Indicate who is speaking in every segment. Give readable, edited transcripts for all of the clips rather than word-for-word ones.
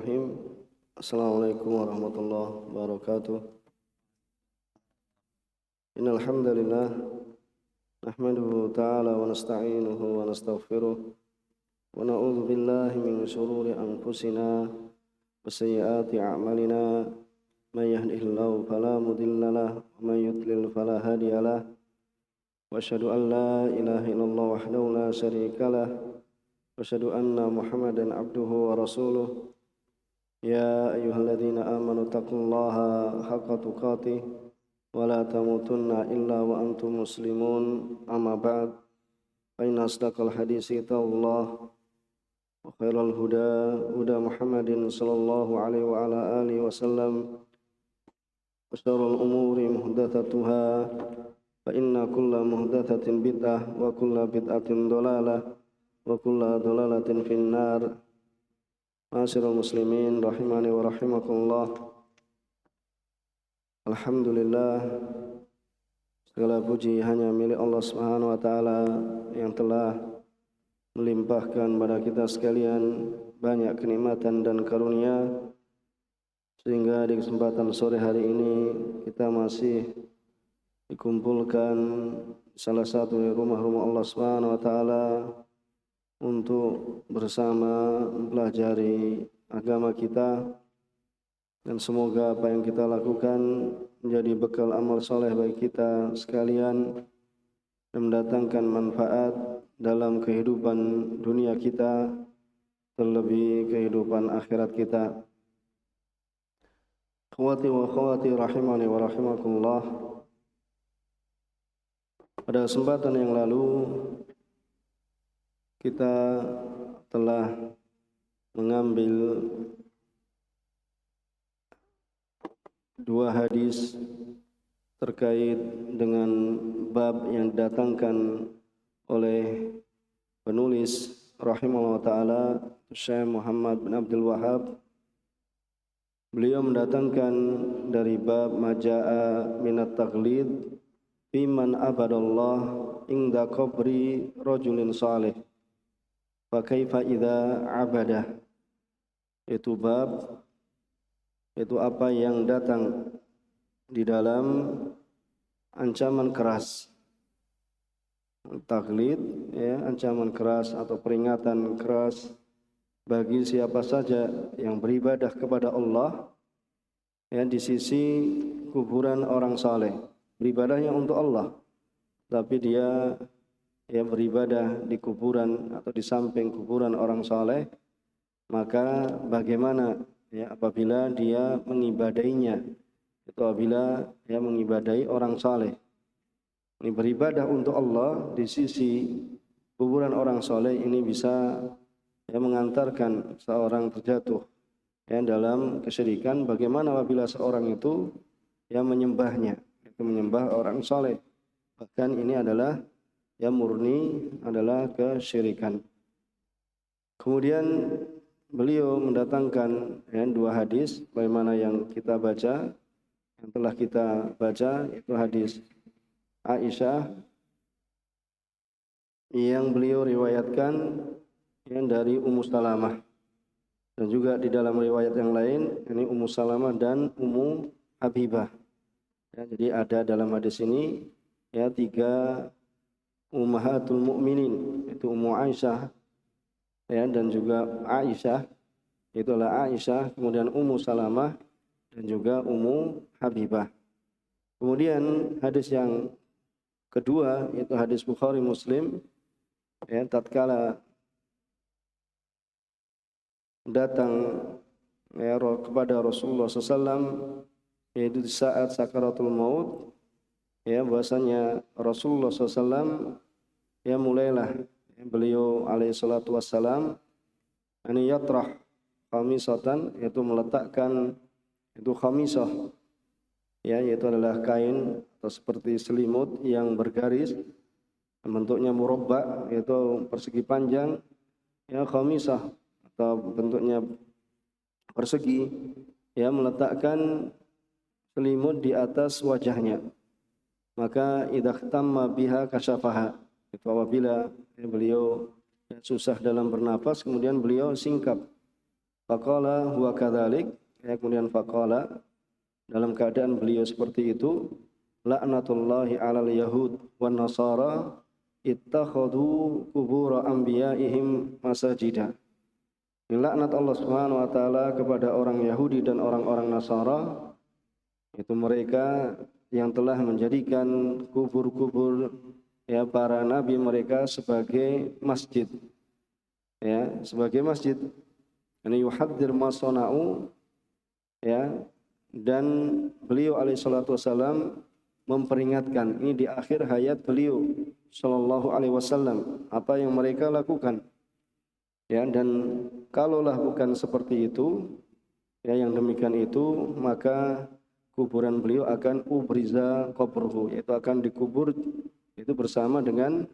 Speaker 1: Bismillahirrahmanirrahim. Assalamualaikum warahmatullahi wabarakatuh. Innal hamdalillah nahmaduhu ta'ala wa nasta'inuhu wa nastaghfiruh wa na'udzu billahi min shururi anfusina wa sayyiati a'malina. May yahdihillahu fala mudilla lahu wa may yudlil fala hadiya lahu. Wa asyhadu an la ilaha illallah wahdahu la syarika lahu wa asyhadu anna Muhammadan abduhu wa rasuluh. Ya ayyuhalladzina amanu taqullaha haqqa tuqatih wa la tamutunna illa wa antum muslimun. Amma ba'd, fa inna asdaqal haditsi kitabullah wa khairal huda Muhammadin sallallahu alaihi wa ala alihi wasallam wa syarrul umuri muhdatsatuha fa inna kulla muhdatsatin bid'ah wa kulla bid'atin dhalalah wa kulla dhalalatin finnar. Ma'asyiral muslimin rahimani wa rahimakumullah. Alhamdulillah, segala puji hanya milik Allah Subhanahu wa taala yang telah melimpahkan pada kita sekalian banyak kenikmatan dan karunia sehingga di kesempatan sore hari ini kita masih dikumpulkan salah satu dari rumah-rumah Allah Subhanahu wa taala untuk bersama mempelajari agama kita, dan semoga apa yang kita lakukan menjadi bekal amal soleh bagi kita sekalian dan mendatangkan manfaat dalam kehidupan dunia kita, terlebih kehidupan akhirat kita. Akhwati wa akhwati rahimani wa rahimakumullah. Pada kesempatan yang lalu kita telah mengambil dua hadis terkait dengan bab yang didatangkan oleh penulis rahimahullah ta'ala Syekh Muhammad bin Abdul Wahhab. Beliau mendatangkan dari bab maja'a minat taqlid biman abadallah inda qabri rajulin salih fa kaifa idza abadah. Itu bab, itu apa yang datang di dalam ancaman keras taklid, ya, ancaman keras atau peringatan keras bagi siapa saja yang beribadah kepada Allah, ya, di sisi kuburan orang saleh. Beribadahnya untuk Allah, tapi dia beribadah di kuburan atau di samping kuburan orang saleh, maka bagaimana apabila dia mengibadainya, itu apabila mengibadai orang saleh. Ini beribadah untuk Allah di sisi kuburan orang saleh, ini bisa mengantarkan seorang terjatuh dalam kesyirikan. Bagaimana apabila seorang itu menyembahnya, itu menyembah orang saleh, bahkan ini adalah murni adalah kesyirikan. Kemudian beliau mendatangkan dua hadis bagaimana yang kita baca, yang telah kita baca, itu hadis Aisyah yang beliau riwayatkan dari Ummu Salamah, dan juga di dalam riwayat yang lain ini Ummu Salamah dan Ummu Habibah. Jadi ada dalam hadis ini tiga Ummahatul Mukminin, itu Ummu Aisyah dan juga Aisyah, itulah Aisyah, kemudian Ummu Salamah dan juga Ummu Habibah. Kemudian hadis yang kedua itu hadis Bukhari Muslim, tatkala datang kepada Rasulullah SAW, yaitu di saat sakaratul maut, bahasanya Rasulullah SAW mulailah beliau alaihi salatu wassalam ani yatrah khamisatan, yaitu meletakkan itu khamisah, yaitu adalah kain atau seperti selimut yang bergaris, bentuknya murabba, yaitu persegi panjang, khamisah atau bentuknya persegi, meletakkan selimut di atas wajahnya. Maka idza tamma biha kasyafaha, itu apabila beliau susah dalam bernapas, kemudian beliau singkap Faqala huwa kadzalik, ya, kemudian faqala, dalam keadaan beliau seperti itu, laknatullahi 'alal yahud wan nasara ittakhadhu qubur anbiya'ihim masajida. Laknat Allah Subhanahu wa taala kepada orang Yahudi dan orang-orang Nasara, itu mereka yang telah menjadikan kubur-kubur, ya, para nabi mereka sebagai masjid, ya, sebagai masjid. Ini yuhadzir ma sana'u, ya, dan beliau alaihi salatu wasallam memperingatkan, ini di akhir hayat beliau sallallahu alaihi wasallam, apa yang mereka lakukan. Ya, dan kalaulah bukan seperti itu, ya, yang demikian itu, maka kuburan beliau akan ubriza qabruhu, yaitu akan dikubur itu bersama dengan,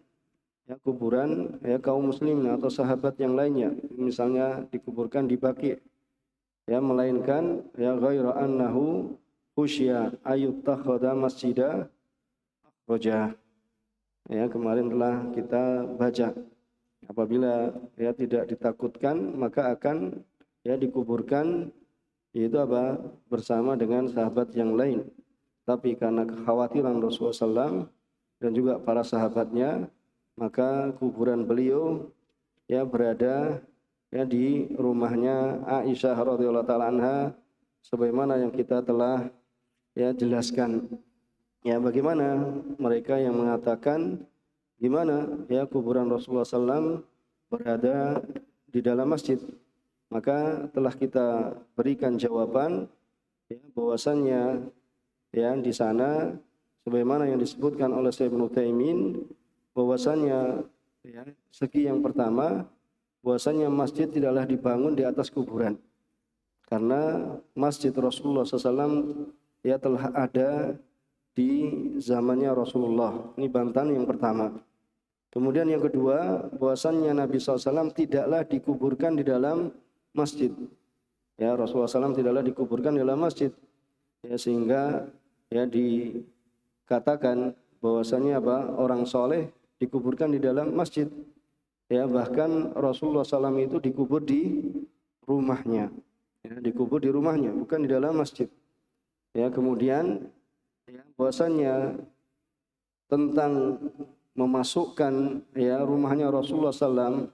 Speaker 1: ya, kuburan, ya, kaum muslimin atau sahabat yang lainnya, misalnya dikuburkan di Baqi', ya, melainkan, ya, ghaira annahu khusya ayyuttakhadha masjida rojah. Ya, kemarin telah kita baca, apabila, ya, tidak ditakutkan, maka akan, ya, dikuburkan itu apa, bersama dengan sahabat yang lain. Tapi karena kekhawatiran Rasulullah SAW dan juga para sahabatnya, maka kuburan beliau, ya, berada, ya, di rumahnya Aisyah radhiyallahu taala anha, sebagaimana yang kita telah, ya, jelaskan. Ya, bagaimana mereka yang mengatakan gimana, ya, kuburan Rasulullah SAW berada di dalam masjid, maka telah kita berikan jawaban, ya, bahwasannya, ya, di sana sebagaimana yang disebutkan oleh Syekh Ibnu Taimin, bahwasannya, ya, segi yang pertama, bahwasannya masjid tidaklah dibangun di atas kuburan, karena masjid Rasulullah SAW, ya, telah ada di zamannya Rasulullah. Ini bantahan yang pertama. Kemudian yang kedua, bahwasannya Nabi SAW tidaklah dikuburkan di dalam masjid. Ya, Rasulullah SAW tidaklah dikuburkan di dalam masjid. Ya, sehingga, ya, dikatakan bahwasannya apa, orang soleh dikuburkan di dalam masjid. Ya, bahkan Rasulullah SAW itu dikubur di rumahnya. Ya, dikubur di rumahnya, bukan di dalam masjid. Ya, kemudian, ya, bahwasannya tentang memasukkan, ya, rumahnya Rasulullah SAW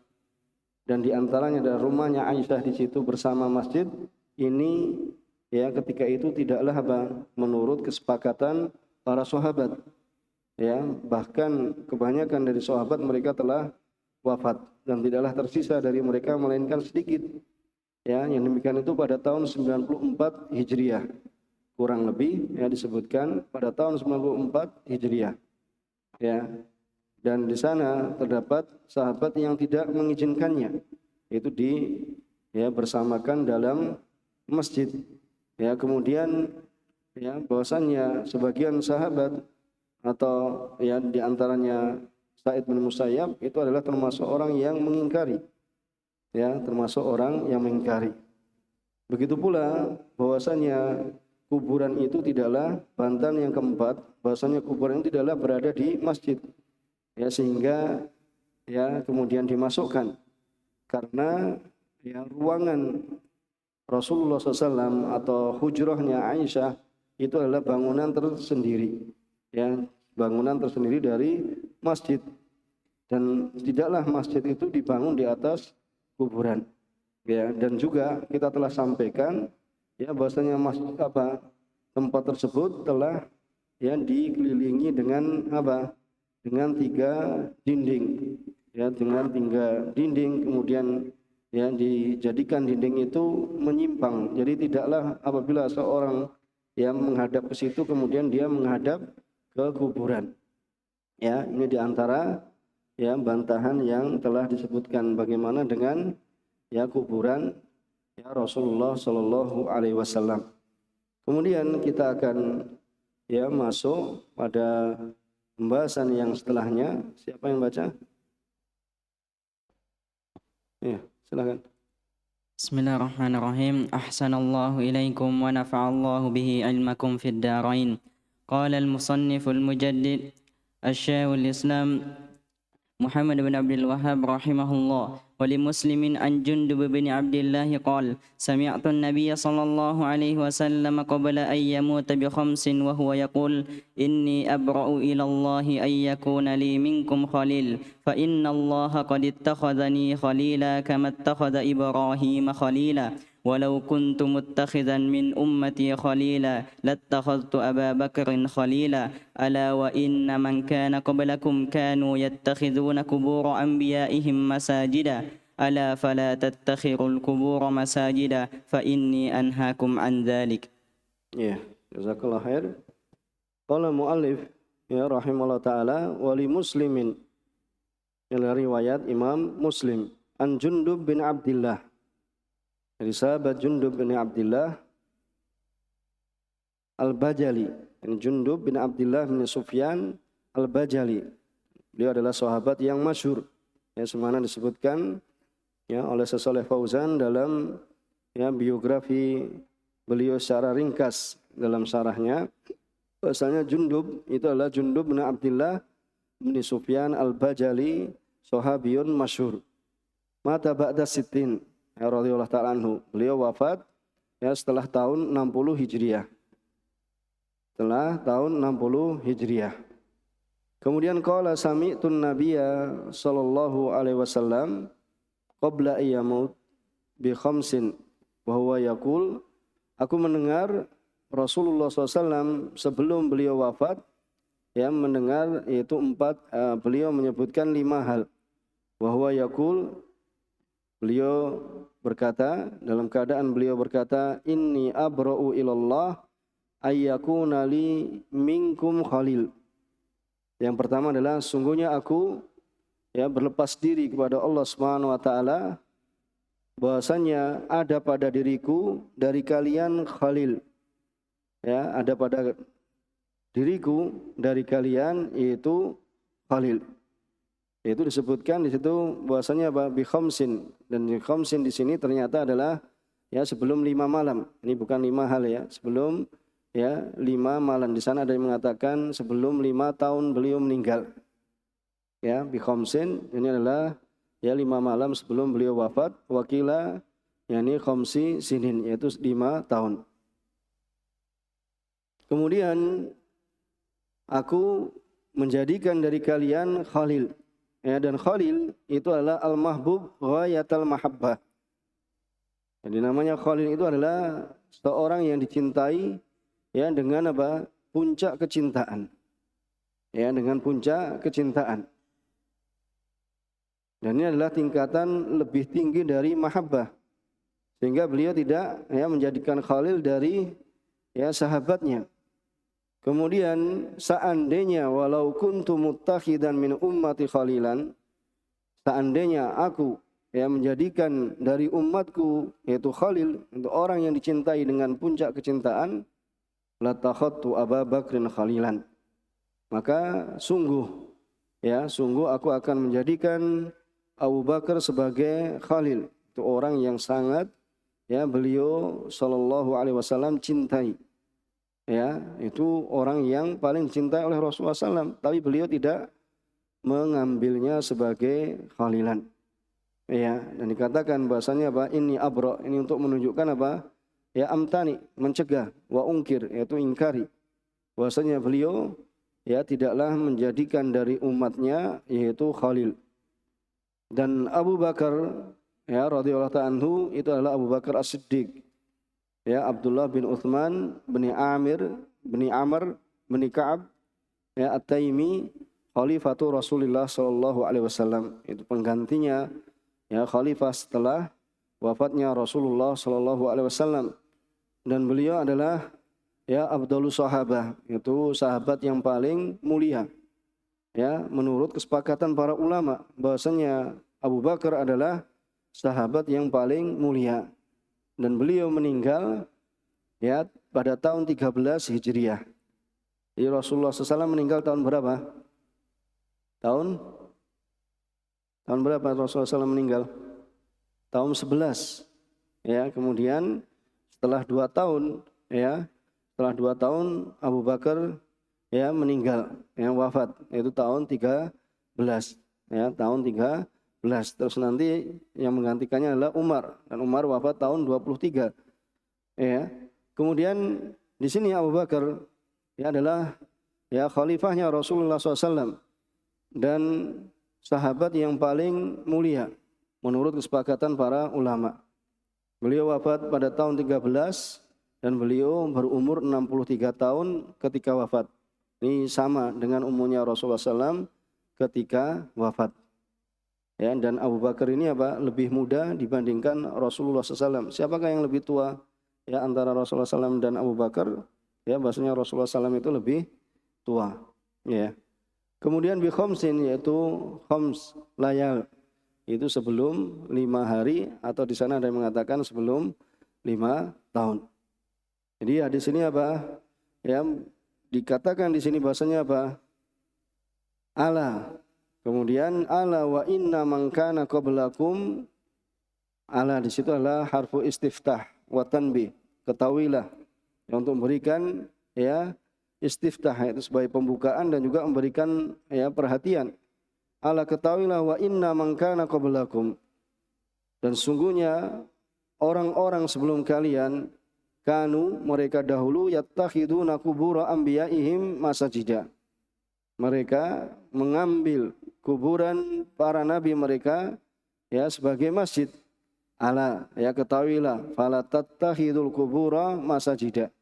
Speaker 1: dan diantaranya adalah rumahnya Aisyah di situ bersama masjid ini, ya, ketika itu tidaklah apa, menurut kesepakatan para sahabat. Ya, bahkan kebanyakan dari sahabat mereka telah wafat dan tidaklah tersisa dari mereka melainkan sedikit. Ya, yang demikian itu pada tahun 94 Hijriah. Kurang lebih, ya, disebutkan pada tahun 94 Hijriah. Ya. Dan di sana terdapat sahabat yang tidak mengizinkannya, itu ya, bersamakan dalam masjid. Ya, kemudian, ya, bahwasannya sebagian sahabat atau, ya, diantaranya Sa'id bin Musayyab itu adalah termasuk orang yang mengingkari. Ya, termasuk orang yang mengingkari. Begitu pula bahwasannya kuburan itu tidaklah, bantahan yang keempat, bahwasannya kuburan itu tidaklah berada di masjid. Ya, sehingga, ya, kemudian dimasukkan karena, ya, ruangan Rasulullah SAW atau hujrahnya Aisyah itu adalah bangunan tersendiri, ya, bangunan tersendiri dari masjid, dan tidaklah masjid itu dibangun di atas kuburan. Ya, dan juga kita telah sampaikan, ya, bahwasanya masjid apa, tempat tersebut telah, ya, dikelilingi dengan apa, dengan 3 dinding, ya, dengan 3 dinding, kemudian, ya, dijadikan dinding itu menyimpang, jadi tidaklah apabila seorang yang menghadap ke situ kemudian dia menghadap ke kuburan. Ya, ini diantara, ya, bantahan yang telah disebutkan bagaimana dengan, ya, kuburan, ya, Rasulullah Shallallahu Alaihi Wasallam. Kemudian kita akan, ya, masuk pada pembahasan yang setelahnya. Siapa yang baca? Ya, silakan.
Speaker 2: Bismillahirrahmanirrahim. Ahsanallahu ilaikum wa nafa'allahu bihi ilmakum fid darain. Qala al-musannif al-mujaddid Asy-Syaikh al-Islam Muhammad bin Abdul Wahhab rahimahullah, wa ولمسلم عن جندب بن عبد الله قال سمعت النبي صلى الله عليه وسلم قبل أن يموت ب5 وهو يقول إني أبرأ إلى الله أن يكون لي منكم خليل فإن الله قد اتخذني خليلا كما اتخذ إبراهيم خليلا ولو كنت متخذا من أمتي خليلا لاتخذت أبا بكر خليلا ألا وإن من كان قبلكم كانوا يتخذون قبور أنبيائهم مساجدا ألا فلا تتخذوا القبور مساجدا فإني أنهاكم عن ذلك.
Speaker 1: Ya, jazakallah khair. Qala muallif ya rahimahullah taala wali muslimin. Dari riwayat Imam Muslim an Jundub bin Abdillah. Dari sahabat Jundub bin Abdillah Al-Bajali. Jundub bin Abdillah bin Sufyan Al-Bajali. Beliau adalah sahabat yang masyhur. Ya, semana disebutkan ya oleh Syekh Fauzan dalam ya biografi beliau secara ringkas dalam syarahnya. Bahasanya Jundub itu adalah Jundub bin Abdillah bin Sufyan Al-Bajali, sahabiyun masyhur. Mata ba'da sittin ya radhiyallahu ta'ala anhu. Beliau wafat ya setelah tahun 60 Hijriah. Setelah tahun 60 Hijriah. Kemudian qala sami'tun nabiyya sallallahu alaihi wasallam qabla ayyamut bi khamsin wa huwa yaqul, aku mendengar Rasulullah SAW sebelum beliau wafat ya mendengar yaitu beliau menyebutkan 5 hal. Wa huwa yaqul, beliau berkata, dalam keadaan beliau berkata, inni abra'u ilallah ayyakuna li minkum khalil. Yang pertama adalah sungguhnya aku ya berlepas diri kepada Allah Subhanahu wa taala bahwasanya ada pada diriku dari kalian khalil. Ya, ada pada diriku dari kalian yaitu khalil. Itu disebutkan di situ bahwasanya bi khamsin, dan bi khamsin di sini ternyata adalah ya sebelum 5 malam. Ini bukan 5 hal ya, sebelum ya 5 malam. Di sana ada yang mengatakan sebelum 5 tahun beliau meninggal. Ya, bi khamsin ini adalah ya 5 malam sebelum beliau wafat. Wakila yakni khamsi sinin, yaitu 5 tahun. Kemudian aku menjadikan dari kalian khalil. Ya, dan khalil itu adalah al-mahbub ghayatal mahabbah. Jadi namanya khalil itu adalah seorang yang dicintai ya dengan apa? Puncak kecintaan. Ya, dengan puncak kecintaan. Dan ini adalah tingkatan lebih tinggi dari mahabbah. Sehingga beliau tidak ya menjadikan khalil dari ya sahabatnya. Kemudian seandainya walau kuntu muttakhidan min ummati khalilan, seandainya aku ya menjadikan dari umatku yaitu khalil, untuk orang yang dicintai dengan puncak kecintaan, la takhadtu Abu Bakrin khalilan. Maka sungguh aku akan menjadikan Abu Bakar sebagai khalil, itu orang yang sangat ya beliau sallallahu alaihi wasallam cintai. Ya, itu orang yang paling dicintai oleh Rasulullah SAW, tapi beliau tidak mengambilnya sebagai khalilan. Ya, dan dikatakan bahasanya apa? Ini abra, ini untuk menunjukkan apa? Ya amtani, mencegah, wa ungkir, yaitu ingkari. Bahasanya beliau ya tidaklah menjadikan dari umatnya yaitu khalil. Dan Abu Bakar ya radhiyallahu ta'ala anhu itu adalah Abu Bakar As-Siddiq. Ya, Abdullah bin Uthman bin Amr bin Ka'ab ya At-Taimi, khalifatu Rasulullah sallallahu alaihi wasallam. Itu penggantinya ya khalifah setelah wafatnya Rasulullah sallallahu alaihi wasallam. Dan beliau adalah ya afdhalus sahabah, itu sahabat yang paling mulia. Ya, menurut kesepakatan para ulama bahwasanya Abu Bakar adalah sahabat yang paling mulia. Dan beliau meninggal ya pada tahun 13 Hijriah. Jadi Rasulullah SAW meninggal tahun berapa? Tahun berapa Rasulullah SAW meninggal? Tahun 11. Ya, kemudian setelah 2 tahun Abu Bakar ya meninggal, yang wafat, yaitu tahun 13. Ya, tahun 13. Terus nanti yang menggantikannya adalah Umar, dan Umar wafat tahun 23. Ya. Kemudian di sini Abu Bakar ya adalah ya khalifahnya Rasulullah SAW dan sahabat yang paling mulia menurut kesepakatan para ulama. Beliau wafat pada tahun 13 dan beliau berumur 63 tahun ketika wafat. Ini sama dengan umurnya Rasulullah SAW ketika wafat. Ya, dan Abu Bakar ini apa? Lebih muda dibandingkan Rasulullah SAW. Siapakah yang lebih tua ya antara Rasulullah SAW dan Abu Bakar? Ya, bahasanya Rasulullah SAW itu lebih tua. Ya. Kemudian bi khamsin, yaitu khams layal, itu sebelum 5 hari, atau di sana ada yang mengatakan sebelum 5 tahun. Jadi di sini apa? Ya, dikatakan di sini bahasanya apa? Ala. Kemudian ala wa inna man kana qablakum, ala di situ adalah harfu istiftah wa tanbih. Ketahuilah, ya, untuk memberikan ya istiftah, itu sebagai pembukaan dan juga memberikan ya perhatian. Ala ketahuilah wa inna man kana qablakum, dan sungguhnya orang-orang sebelum kalian, kanu mereka dahulu, yattakhiduna qubura anbiya'ihim masajida, mereka mengambil kuburan para nabi mereka ya sebagai masjid. Ala, ya ketahuilah, fala tattakhidul qubura masajida,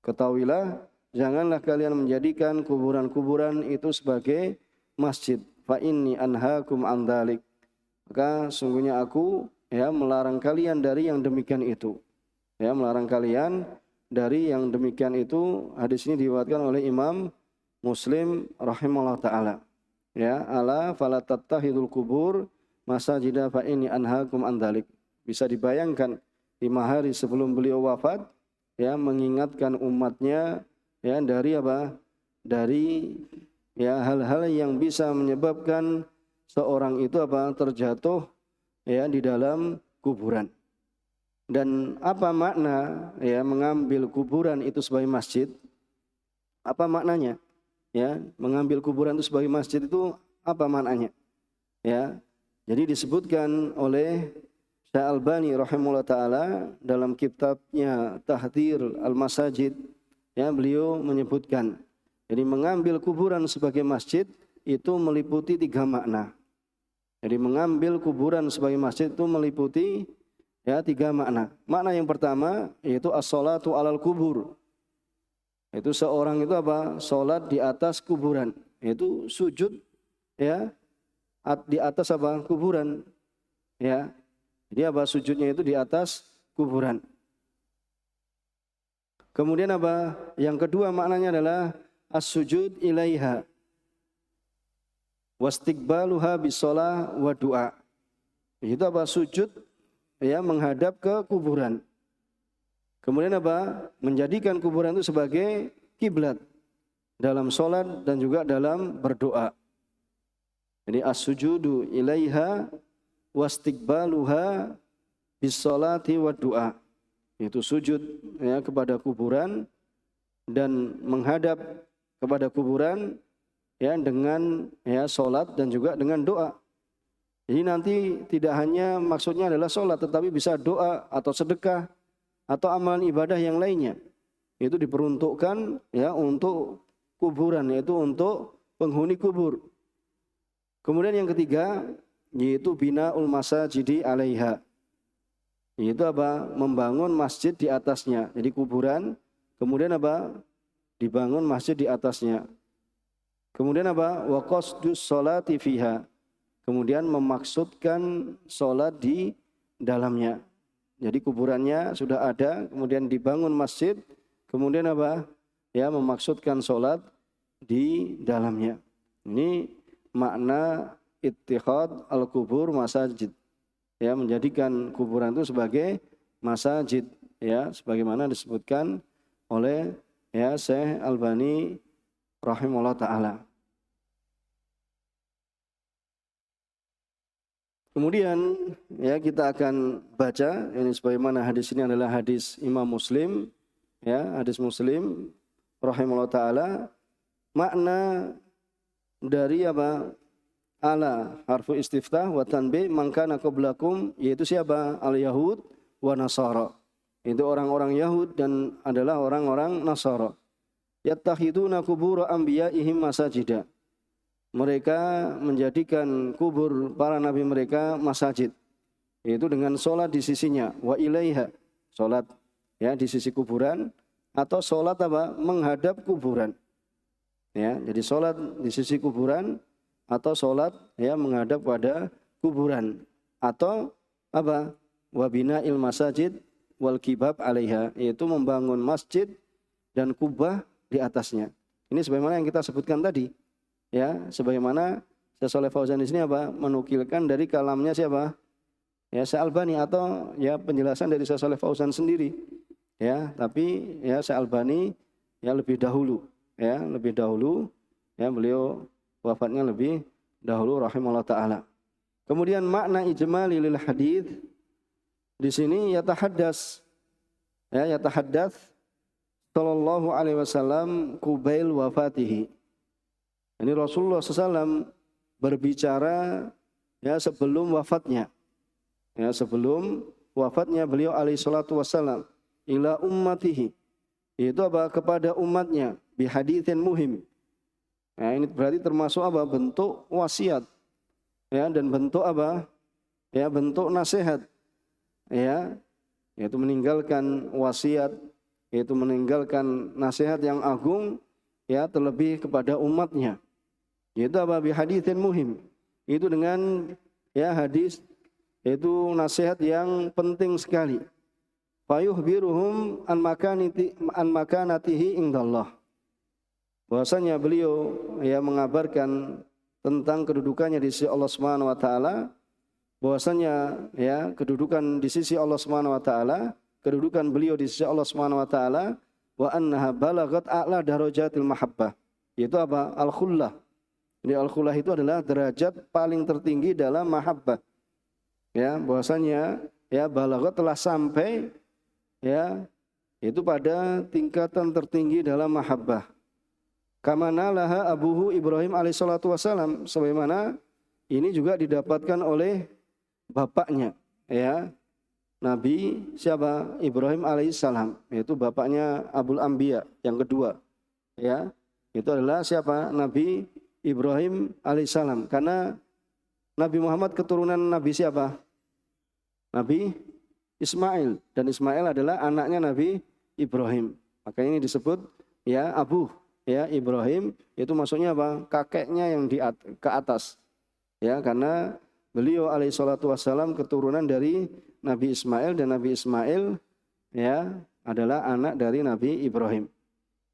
Speaker 1: ketahuilah janganlah kalian menjadikan kuburan-kuburan itu sebagai masjid. Fa inni anhaakum an dzalik, maka sungguhnya aku ya melarang kalian dari yang demikian itu. Ya, melarang kalian dari yang demikian itu. Hadis ini diriwayatkan oleh Imam Muslim rahimahullah taala. Ya, ala fala tattahidul kubur masajida fa inni anhaakum an dzalik. Bisa dibayangkan 5 hari sebelum beliau wafat ya mengingatkan umatnya ya dari apa? Dari ya hal-hal yang bisa menyebabkan seorang itu apa? Terjatuh ya di dalam kuburan. Dan apa makna ya mengambil kuburan itu sebagai masjid? Apa maknanya? Ya, mengambil kuburan itu sebagai masjid itu apa maknanya? Ya. Jadi disebutkan oleh Syekh Albani rahimahullah taala dalam kitabnya Tahdzir al-Masajid, ya, beliau menyebutkan, jadi mengambil kuburan sebagai masjid itu meliputi 3 makna. Jadi mengambil kuburan sebagai masjid itu meliputi ya 3 makna. Makna yang pertama yaitu as-sholatu alal kubur. Itu seorang itu apa? Salat di atas kuburan. Itu sujud ya di atas apa? Kuburan. Ya. Jadi apa? Sujudnya itu di atas kuburan. Kemudian apa? Yang kedua maknanya adalah as-sujud ilaiha wastiqbaluha bisolah wa du'a. Itu apa? Sujud ya menghadap ke kuburan. Kemudian apa? Menjadikan kuburan itu sebagai kiblat dalam sholat dan juga dalam berdoa. Jadi as-sujudu ilaiha wastiqbaluha bisolati wa du'a. Itu sujud ya kepada kuburan dan menghadap kepada kuburan ya dengan ya sholat dan juga dengan doa. Jadi nanti tidak hanya maksudnya adalah sholat, tetapi bisa doa atau sedekah atau amalan ibadah yang lainnya. Itu diperuntukkan ya untuk kuburan, yaitu untuk penghuni kubur. Kemudian yang ketiga yaitu bina'ul masajidi alaiha. Yaitu apa? Membangun masjid di atasnya. Jadi kuburan, kemudian apa? Dibangun masjid di atasnya. Kemudian apa? Wa qasdus sholati fiha. Kemudian memaksudkan sholat di dalamnya. Jadi kuburannya sudah ada, kemudian dibangun masjid, kemudian apa? Ya, memaksudkan sholat di dalamnya. Ini makna ittikhad al-kubur masajid. Ya, menjadikan kuburan itu sebagai masjid, ya, sebagaimana disebutkan oleh ya Syekh Albani rahimahullah taala. Kemudian ya kita akan baca ini sebagaimana hadis ini adalah hadis Imam Muslim, ya, hadis Muslim rahimahullah taala. Makna dari apa? ala harfu istiftah wa tanbih man kana qablakum, yaitu siapa? Al-Yahud wa Nasara. Itu orang-orang Yahud dan adalah orang-orang Nasara. Yattakhiduna kubur anbiya'ihim masajida. Mereka menjadikan kubur para nabi mereka masajid. Yaitu dengan sholat di sisinya. Wa ilaiha. Sholat ya di sisi kuburan. Atau sholat apa? Menghadap kuburan. Ya, jadi sholat di sisi kuburan. Atau sholat ya menghadap pada kuburan. Atau apa? Wa bina'il masajid wal kibab alaiha. Yaitu membangun masjid dan kubah di atasnya. Ini sebagaimana yang kita sebutkan tadi. Ya, sebagaimana Syekh Shalih Fauzan di sini apa? Menukilkan dari kalamnya siapa? Ya, Syekh Albani atau ya penjelasan dari Syekh Shalih Fauzan sendiri. Ya, tapi ya Syekh Albani ya lebih dahulu, ya, lebih dahulu ya beliau wafatnya lebih dahulu rahimahullah taala. Kemudian makna ijmali lil hadits di sini yatahaddas sallallahu alaihi wasallam kubail wafatihi. Ini Rasulullah SAW berbicara ya sebelum wafatnya. Ya, sebelum wafatnya beliau alaihi salatu wassalam ila ummatihi. Itu apa? Kepada umatnya bi haditsin muhim. Ya, ini berarti termasuk apa? Bentuk wasiat. Ya, dan bentuk apa? Ya, bentuk nasihat. Ya, yaitu meninggalkan wasiat, yaitu meninggalkan nasihat yang agung ya terlebih kepada umatnya. Yaitu apa? Bi haditsin muhim. Itu dengan ya hadis, itu nasihat yang penting sekali. Fayuhbiruhum an makanatihi indallah. Bahwasanya beliau ya mengabarkan tentang kedudukannya di sisi Allah Subhanahu wa taala, bahwasanya ya kedudukan di sisi Allah Subhanahu wa taala, kedudukan beliau di sisi Allah Subhanahu wa taala, wa annaha balagat a'la darajatil mahabbah. Yaitu apa? Al-khullah. Jadi al-khullah itu adalah derajat paling tertinggi dalam mahabbah. Ya, bahwasanya ya balagat telah sampai ya itu pada tingkatan tertinggi dalam mahabbah. Kama nalaha abuhu Ibrahim alaihissalatu wassalam, sebagaimana ini juga didapatkan oleh bapaknya ya. Nabi siapa? Ibrahim alaihissalam, yaitu bapaknya Abul Anbiya yang kedua. Ya, itu adalah siapa? Nabi Ibrahim alaihissalam. Karena Nabi Muhammad keturunan Nabi siapa? Nabi Ismail, dan Ismail adalah anaknya Nabi Ibrahim. Makanya ini disebut ya Abu ya Ibrahim, itu maksudnya apa? Kakeknya yang ke atas. Ya, karena beliau alaihissalatu wassalam keturunan dari Nabi Ismail, dan Nabi Ismail ya adalah anak dari Nabi Ibrahim.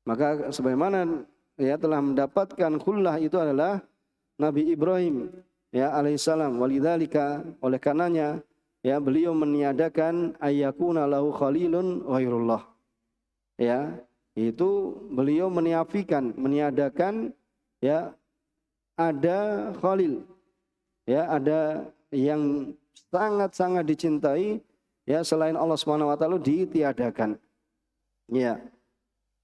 Speaker 1: Maka sebagaimana ya telah mendapatkan khullah itu adalah Nabi Ibrahim ya alaihissalam. Walidzalika, oleh karenanya ya beliau meniadakan ayyakuna lahu khalilun ghairullah. Ya, itu beliau meniadakan ya ada khalil. Ya, ada yang sangat-sangat dicintai ya selain Allah Subhanahu wa taala ditiadakan. Ya.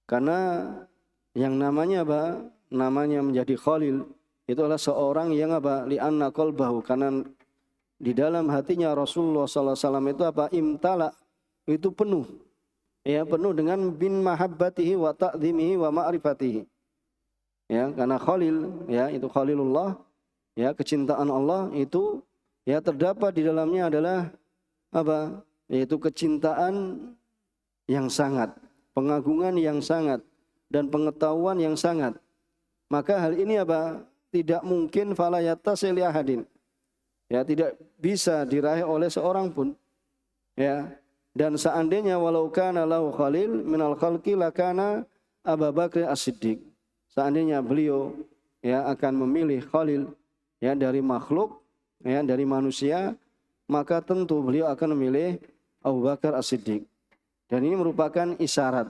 Speaker 1: Karena yang namanya apa? Namanya menjadi khalil itu adalah seorang yang apa? Li'anna qalbahu, karena di dalam hatinya Rasulullah sallallahu alaihi wasallam itu apa? Imtala, itu penuh. Ya, penuh dengan bin mahabbatihi wa ta'zimihi wa ma'rifatihi. Ya, karena khalil ya itu khalilullah, ya kecintaan Allah itu ya terdapat di dalamnya adalah apa? Yaitu kecintaan yang sangat, pengagungan yang sangat, dan pengetahuan yang sangat. Maka hal ini apa? Tidak mungkin fala yattasil li ahadin. Ya, tidak bisa diraih oleh seorang pun. Ya. Dan seandainya walau kana lahu khalil minal khalqi lakana Abu Bakr As-Siddiq. Seandainya beliau ya akan memilih khalil ya dari makhluk, ya dari manusia, maka tentu beliau akan memilih Abu Bakar As-Siddiq. Dan ini merupakan isyarat.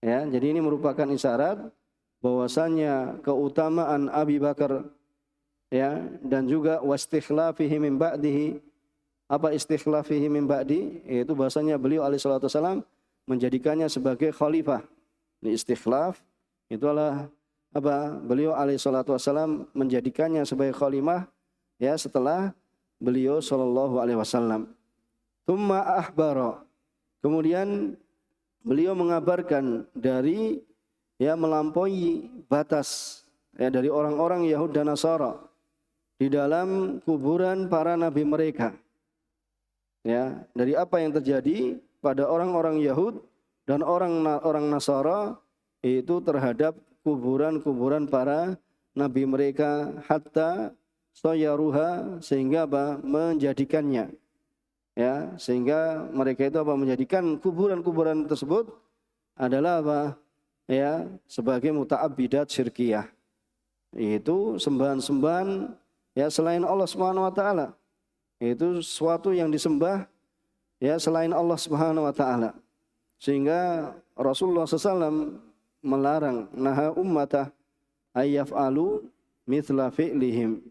Speaker 1: Ya, jadi ini merupakan isyarat bahwasanya keutamaan Abi Bakar ya, dan juga wastikhlafihi min ba'dihi. Apa istikhlafihi min ba'di? Yaitu bahwasanya beliau alaihi salatu wasallam menjadikannya sebagai khalifah. Ini istikhlaf itu adalah beliau alaihi salatu wasallam menjadikannya sebagai khalimah ya setelah beliau sallallahu alaihi wasallam. Tsumma ahbara. Kemudian beliau mengabarkan dari ya melampaui batas ya dari orang-orang Yahud dan Nasara di dalam kuburan para nabi mereka. Ya, dari apa yang terjadi pada orang-orang Yahud dan orang Nasara itu terhadap kuburan-kuburan para nabi mereka hatta sayaruha sehingga menjadikannya ya sehingga mereka itu menjadikan kuburan-kuburan tersebut adalah ya sebagai muta'abbidat syirkiyah, yaitu sembahan-sembahan ya selain Allah Subhanahu wa taala. Itu sesuatu yang disembah ya selain Allah Subhanahu wa taala. Sehingga Rasulullah SAW melarang naha ummatah ayyaf'alu mithla fi'lihim.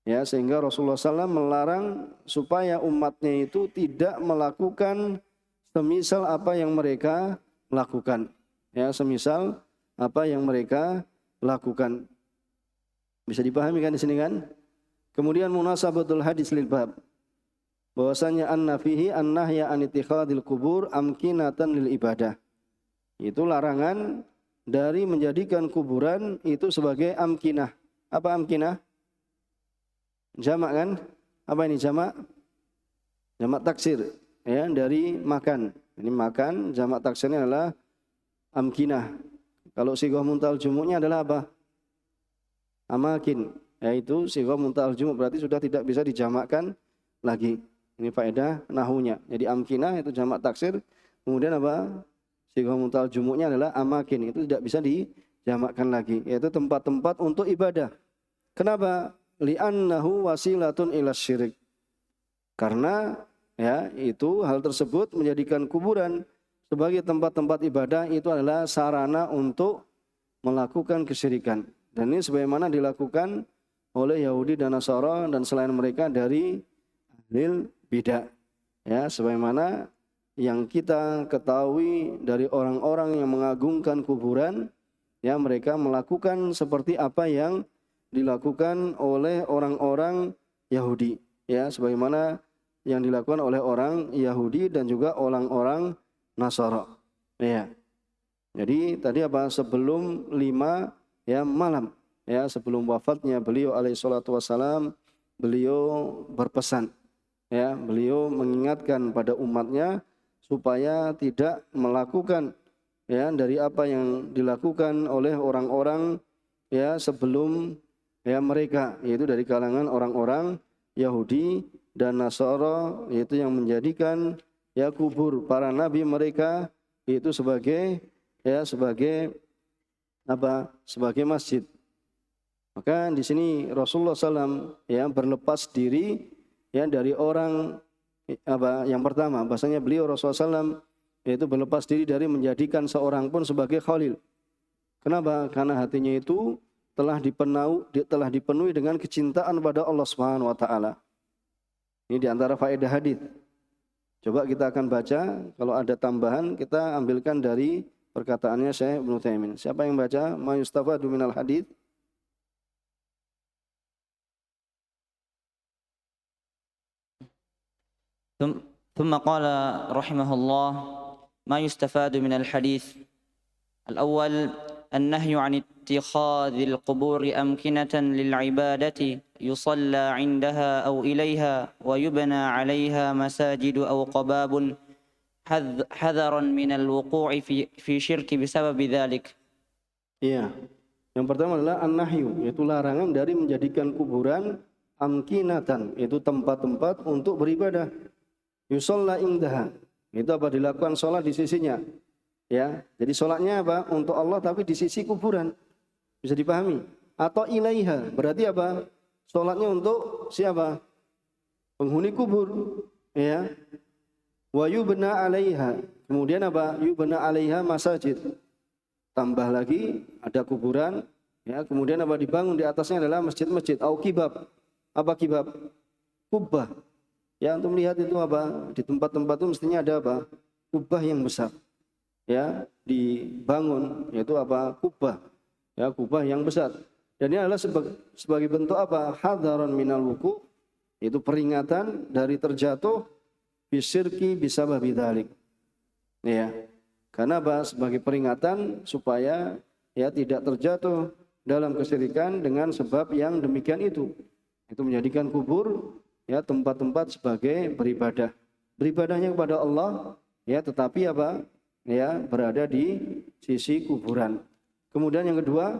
Speaker 1: Ya, sehingga Rasulullah SAW melarang supaya umatnya itu tidak melakukan semisal apa yang mereka lakukan. Ya, semisal apa yang mereka lakukan. Bisa dipahami kan di sini kan? Kemudian munasabatul hadis lil bab. Bahwasanya anna fihi an-nahya an ittikhadil qubur amkinatan lil ibadah. Itu larangan dari menjadikan kuburan itu sebagai amkinah. Apa amkinah? Jamak kan? Apa ini jamak? Jamak taksir ya dari makan. Ini makan, jamak taksirnya adalah amkinah. Kalau sighah muntal jumu'nya adalah apa? Amakin. Yaitu sighah muntal jumu' berarti sudah tidak bisa dijamakkan lagi. Ini faedah nahunya. Jadi amkinah itu jamak taksir. Kemudian apa? Sighah muntal jumu'nya adalah amakin. Itu tidak bisa dijamakkan lagi. Yaitu tempat-tempat untuk ibadah. Kenapa? Li'annahu wasilatun ila syirik. Karena ya itu hal tersebut menjadikan kuburan sebagai tempat-tempat ibadah itu adalah sarana untuk melakukan kesyirikan. Dan ini sebagaimana dilakukan oleh Yahudi dan Nasara dan selain mereka dari ahlul bidah. Ya, sebagaimana yang kita ketahui dari orang-orang yang mengagungkan kuburan, ya mereka melakukan seperti apa yang dilakukan oleh orang-orang Yahudi, ya sebagaimana yang dilakukan oleh orang Yahudi dan juga orang-orang Nasara. Ya. Jadi tadi sebelum 5 ya malam, ya sebelum wafatnya beliau alaihi salatu wasalam, beliau berpesan, ya beliau mengingatkan pada umatnya supaya tidak melakukan ya dari apa yang dilakukan oleh orang-orang ya sebelum ya mereka, yaitu dari kalangan orang-orang Yahudi dan Nasara, yaitu yang menjadikan ya kubur para nabi mereka itu sebagai sebagai masjid. Maka di sini Rasulullah SAW ya berlepas diri ya dari orang yang pertama, bahasanya beliau Rasulullah SAW yaitu berlepas diri dari menjadikan seorang pun sebagai khalil. Kenapa? Karena hatinya itu telah dipenuhi dengan kecintaan pada Allah Subhanahu wa taala. Ini di antara faedah hadis. Coba kita akan baca, kalau ada tambahan kita ambilkan dari perkataannya Syekh Ibnu Taimin. Siapa yang baca? Ma yustafadu minal hadis?
Speaker 2: ثم قال رحمه الله ما يستفاد من الحديث الأول النهي عن اتخاذ القبور أمكنة للعبادة يصلى عندها أو إليها ويبنى عليها مساجد أو قباب حذرا من الوقوع في شرك بسبب ذلك.
Speaker 1: Iya. Yang pertama adalah an-nahyu, yaitu larangan dari menjadikan kuburan amkinatan, yaitu tempat-tempat untuk beribadah. Yusalla indaha. Itu dilakukan sholat di sisinya. Ya, jadi sholatnya untuk Allah tapi di sisi kuburan. Bisa dipahami? Atau ilaiha, berarti sholatnya untuk siapa? Penghuni kubur. Ya. Wa yubna 'alaiha. Kemudian yubna 'alaiha masajid. Tambah lagi ada kuburan, ya, kemudian dibangun di atasnya adalah masjid-masjid. Au kibab. Apa kibab? Kubbah. Ya, untuk melihat itu di tempat-tempat itu mestinya ada kubbah yang besar. Ya, dibangun yaitu kubbah. ya kubah yang besar. Dan ini adalah sebagai bentuk apa? Hadzaron minal wuku, itu peringatan dari terjatuh bisyirki bisababi dzalik. Ya. Karena apa? Sebagai peringatan supaya ya tidak terjatuh dalam kesyirikan dengan sebab yang demikian itu. Itu menjadikan kubur ya tempat-tempat sebagai beribadah. Beribadahnya kepada Allah ya, tetapi apa? Ya, berada di sisi kuburan. Kemudian yang kedua,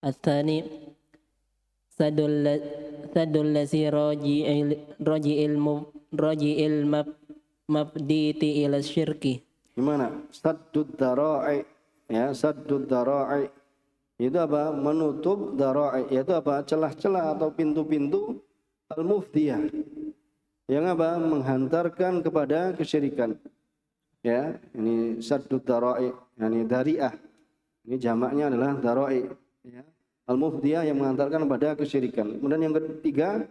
Speaker 3: الثاني سد الذي راجع المبديت إلى الشرك.
Speaker 1: gimana? Saddud dara'i, ya, saddud dara'i. Itu apa? Menutup dara'i, yaitu apa? Celah-celah atau pintu-pintu al-mufdiyah. Yang apa? Menghantarkan kepada kesyirikan. Ya, ini saddud dara'i, yani dari'ah. Ini jamaknya adalah dara'i, ya. Al-mufdiyah yang mengantarkan kepada kesyirikan. Kemudian yang ketiga,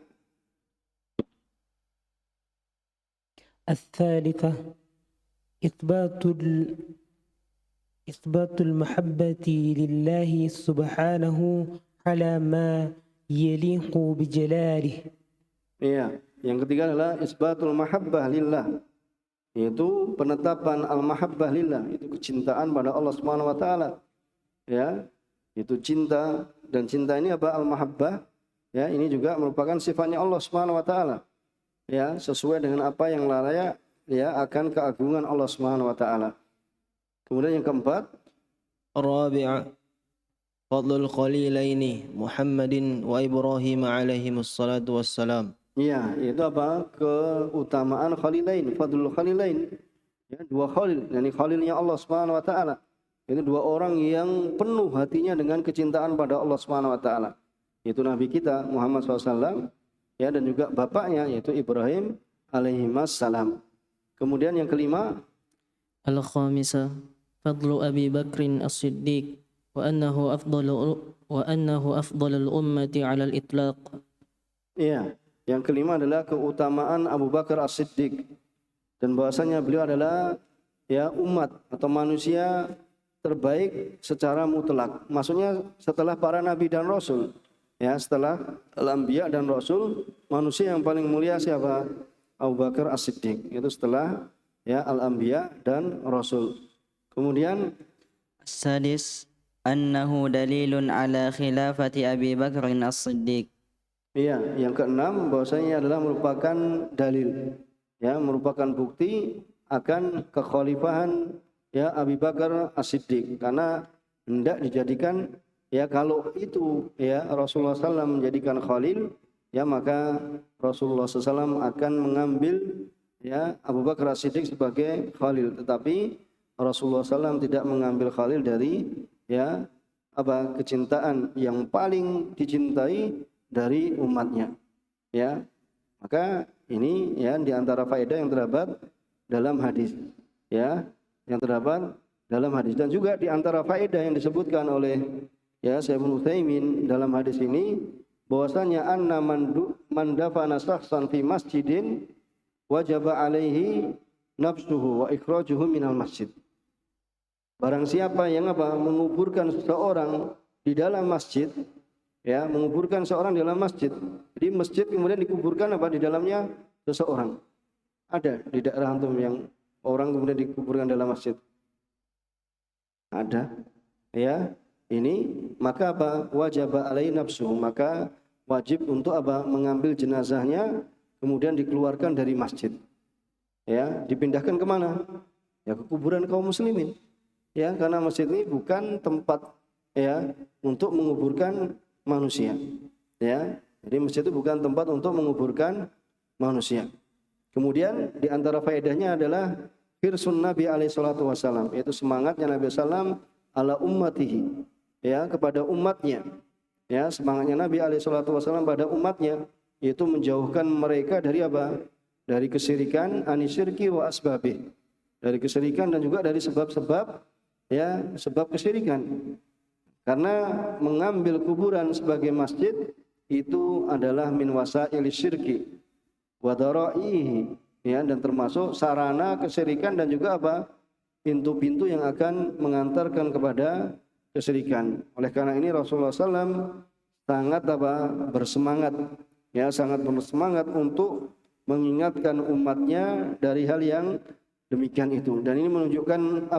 Speaker 4: الثالثة إثبات المحبة لله سبحانه على ما يليق بجلاله.
Speaker 1: iya, yang ketiga adalah isbatul mahabbah lillah. Yaitu penetapan al-mahabbah lillah, itu kecintaan pada Allah Subhanahu wa taala. Ya, itu cinta, dan cinta ini apa? Al-mahabbah. Ya, ini juga merupakan sifatnya Allah Subhanahu wa taala. Ya, sesuai dengan apa yang layak ya akan keagungan Allah Subhanahu wa taala. Kemudian yang keempat,
Speaker 5: الرابع فضل الخليلين محمد وإبراهيم عليهم الصلاة والسلام.
Speaker 1: iya, itu apa? Keutamaan khalilain, fadlul khalilain. Ya, dua khalil, yakni khalilnya Allah Subhanahu wa taala. Itu dua orang yang penuh hatinya dengan kecintaan pada Allah Subhanahu wa taala. Itu Nabi kita Muhammad SAW, ya, dan juga bapaknya yaitu Ibrahim alaihissalam. Kemudian yang kelima,
Speaker 3: الخامسة فضل أبي بكر الصديق وأنه أفضل الأمة على الإطلاق.
Speaker 1: iya, yang kelima adalah keutamaan Abu Bakar As-Siddiq, dan bahwasanya beliau adalah ya umat atau manusia terbaik secara mutlak. Maksudnya setelah para nabi dan rasul. Ya, setelah al-anbiya dan rasul, manusia yang paling mulia siapa? Abu Bakar As-Siddiq. Itu setelah ya al-anbiya dan rasul. Kemudian
Speaker 2: السادس أنه دليل على خلافة أبي بكر الصديق.
Speaker 1: iya, yang keenam bahwasanya adalah merupakan dalil, ya, merupakan bukti akan kekhalifahan ya Abu Bakar As-Siddiq, karena hendak dijadikan ya, kalau itu ya Rasulullah SAW menjadikan khalil, ya maka Rasulullah SAW akan mengambil ya Abu Bakar As-Siddiq sebagai khalil, tetapi Rasulullah SAW tidak mengambil khalil dari ya apa kecintaan yang paling dicintai dari umatnya. Ya, maka ini ya di antara faedah yang terdapat dalam hadis, ya, yang terdapat dalam hadis, dan juga di antara faedah yang disebutkan oleh ya Syekhul Utsaimin dalam hadis ini, bahwasanya anna man dafana shakhsan fi masjidin wajaba alaihi nafsuhu wa ikhrajuhu minal masjid. Barang siapa yang apa menguburkan seseorang di dalam masjid, ya, menguburkan seorang di dalam masjid. Jadi masjid kemudian dikuburkan apa di dalamnya seseorang. Ada di daerah antum yang orang kemudian dikuburkan dalam masjid? Ada. Ya, ini maka apa? Wajib alaihi nafsu, maka wajib untuk apa? Mengambil jenazahnya kemudian dikeluarkan dari masjid. Ya, dipindahkan kemana? Ya, ke kuburan kaum muslimin. Ya, karena masjid ini bukan tempat ya untuk menguburkan manusia. Ya, jadi masjid itu bukan tempat untuk menguburkan manusia. Kemudian di antara faedahnya adalah hirsun Nabi alaihi salatu wasallam, yaitu semangatnya Nabi sallam ala ummatihi, ya, kepada umatnya. Ya, semangatnya Nabi alaihi salatu wasallam pada umatnya, yaitu menjauhkan mereka dari apa? Dari kesyirikan, anisyirki wa asbabih. Dari kesyirikan dan juga dari sebab-sebab ya, sebab kesyirikan. Karena mengambil kuburan sebagai masjid itu adalah min wasail syirki wa daraihi, ya, dan termasuk sarana kesyirikan dan juga apa? pintu-pintu yang akan mengantarkan kepada kesyirikan. Oleh karena ini Rasulullah SAW sangat bersemangat, ya sangat bersemangat untuk mengingatkan umatnya dari hal yang demikian itu. Dan ini menunjukkan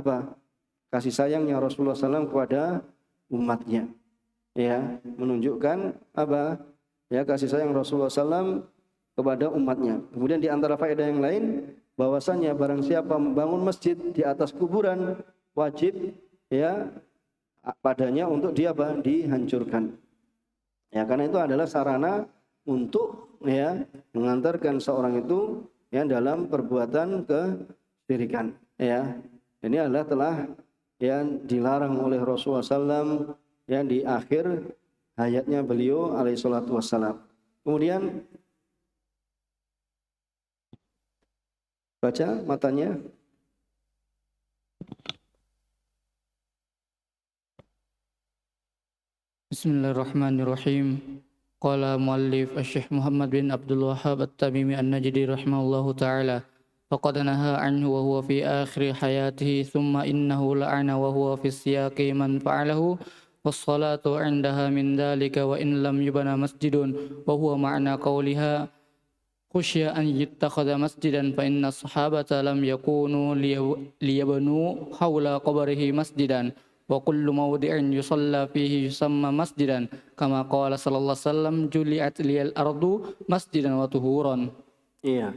Speaker 1: kasih sayangnya Rasulullah SAW kepada umatnya. Ya, menunjukkan ya kasih sayang Rasulullah SAW kepada umatnya. Kemudian di antara faedah yang lain, bahwasanya barang siapa membangun masjid di atas kuburan, wajib ya padanya untuk dihancurkan. Ya, karena itu adalah sarana untuk ya mengantarkan seorang itu ya dalam perbuatan kesyirikan. Ya, ini adalah telah yang dilarang oleh Rasulullah SAW yang di akhir hayatnya beliau alaihi salatu wassalam. Kemudian baca matanya.
Speaker 6: Bismillahirrahmanirrahim. Qala muallif Asy-Syaikh Muhammad bin Abdul Wahhab At-Tamimi An-Najdi rahimahullahu taala. Faqad naha anhu wa huwa fi akhir hayatihi thumma innahu la'ana wa huwa fi siyaqi man fa'alahu was-salatu 'indaha min dhalika wa in lam yubna masjidun wa huwa ma'na qawliha khusyya an yattakhadha masjidan fa inna sahabata lam yakunu liyabnu hawla qabrihi masjidan wa kullu mawdi'in yusalla fihi yusamma masjidan kama qala sallallahu alaihi wasallam juli'at liyal ardu masjidan wa tuhuran.
Speaker 1: Iya.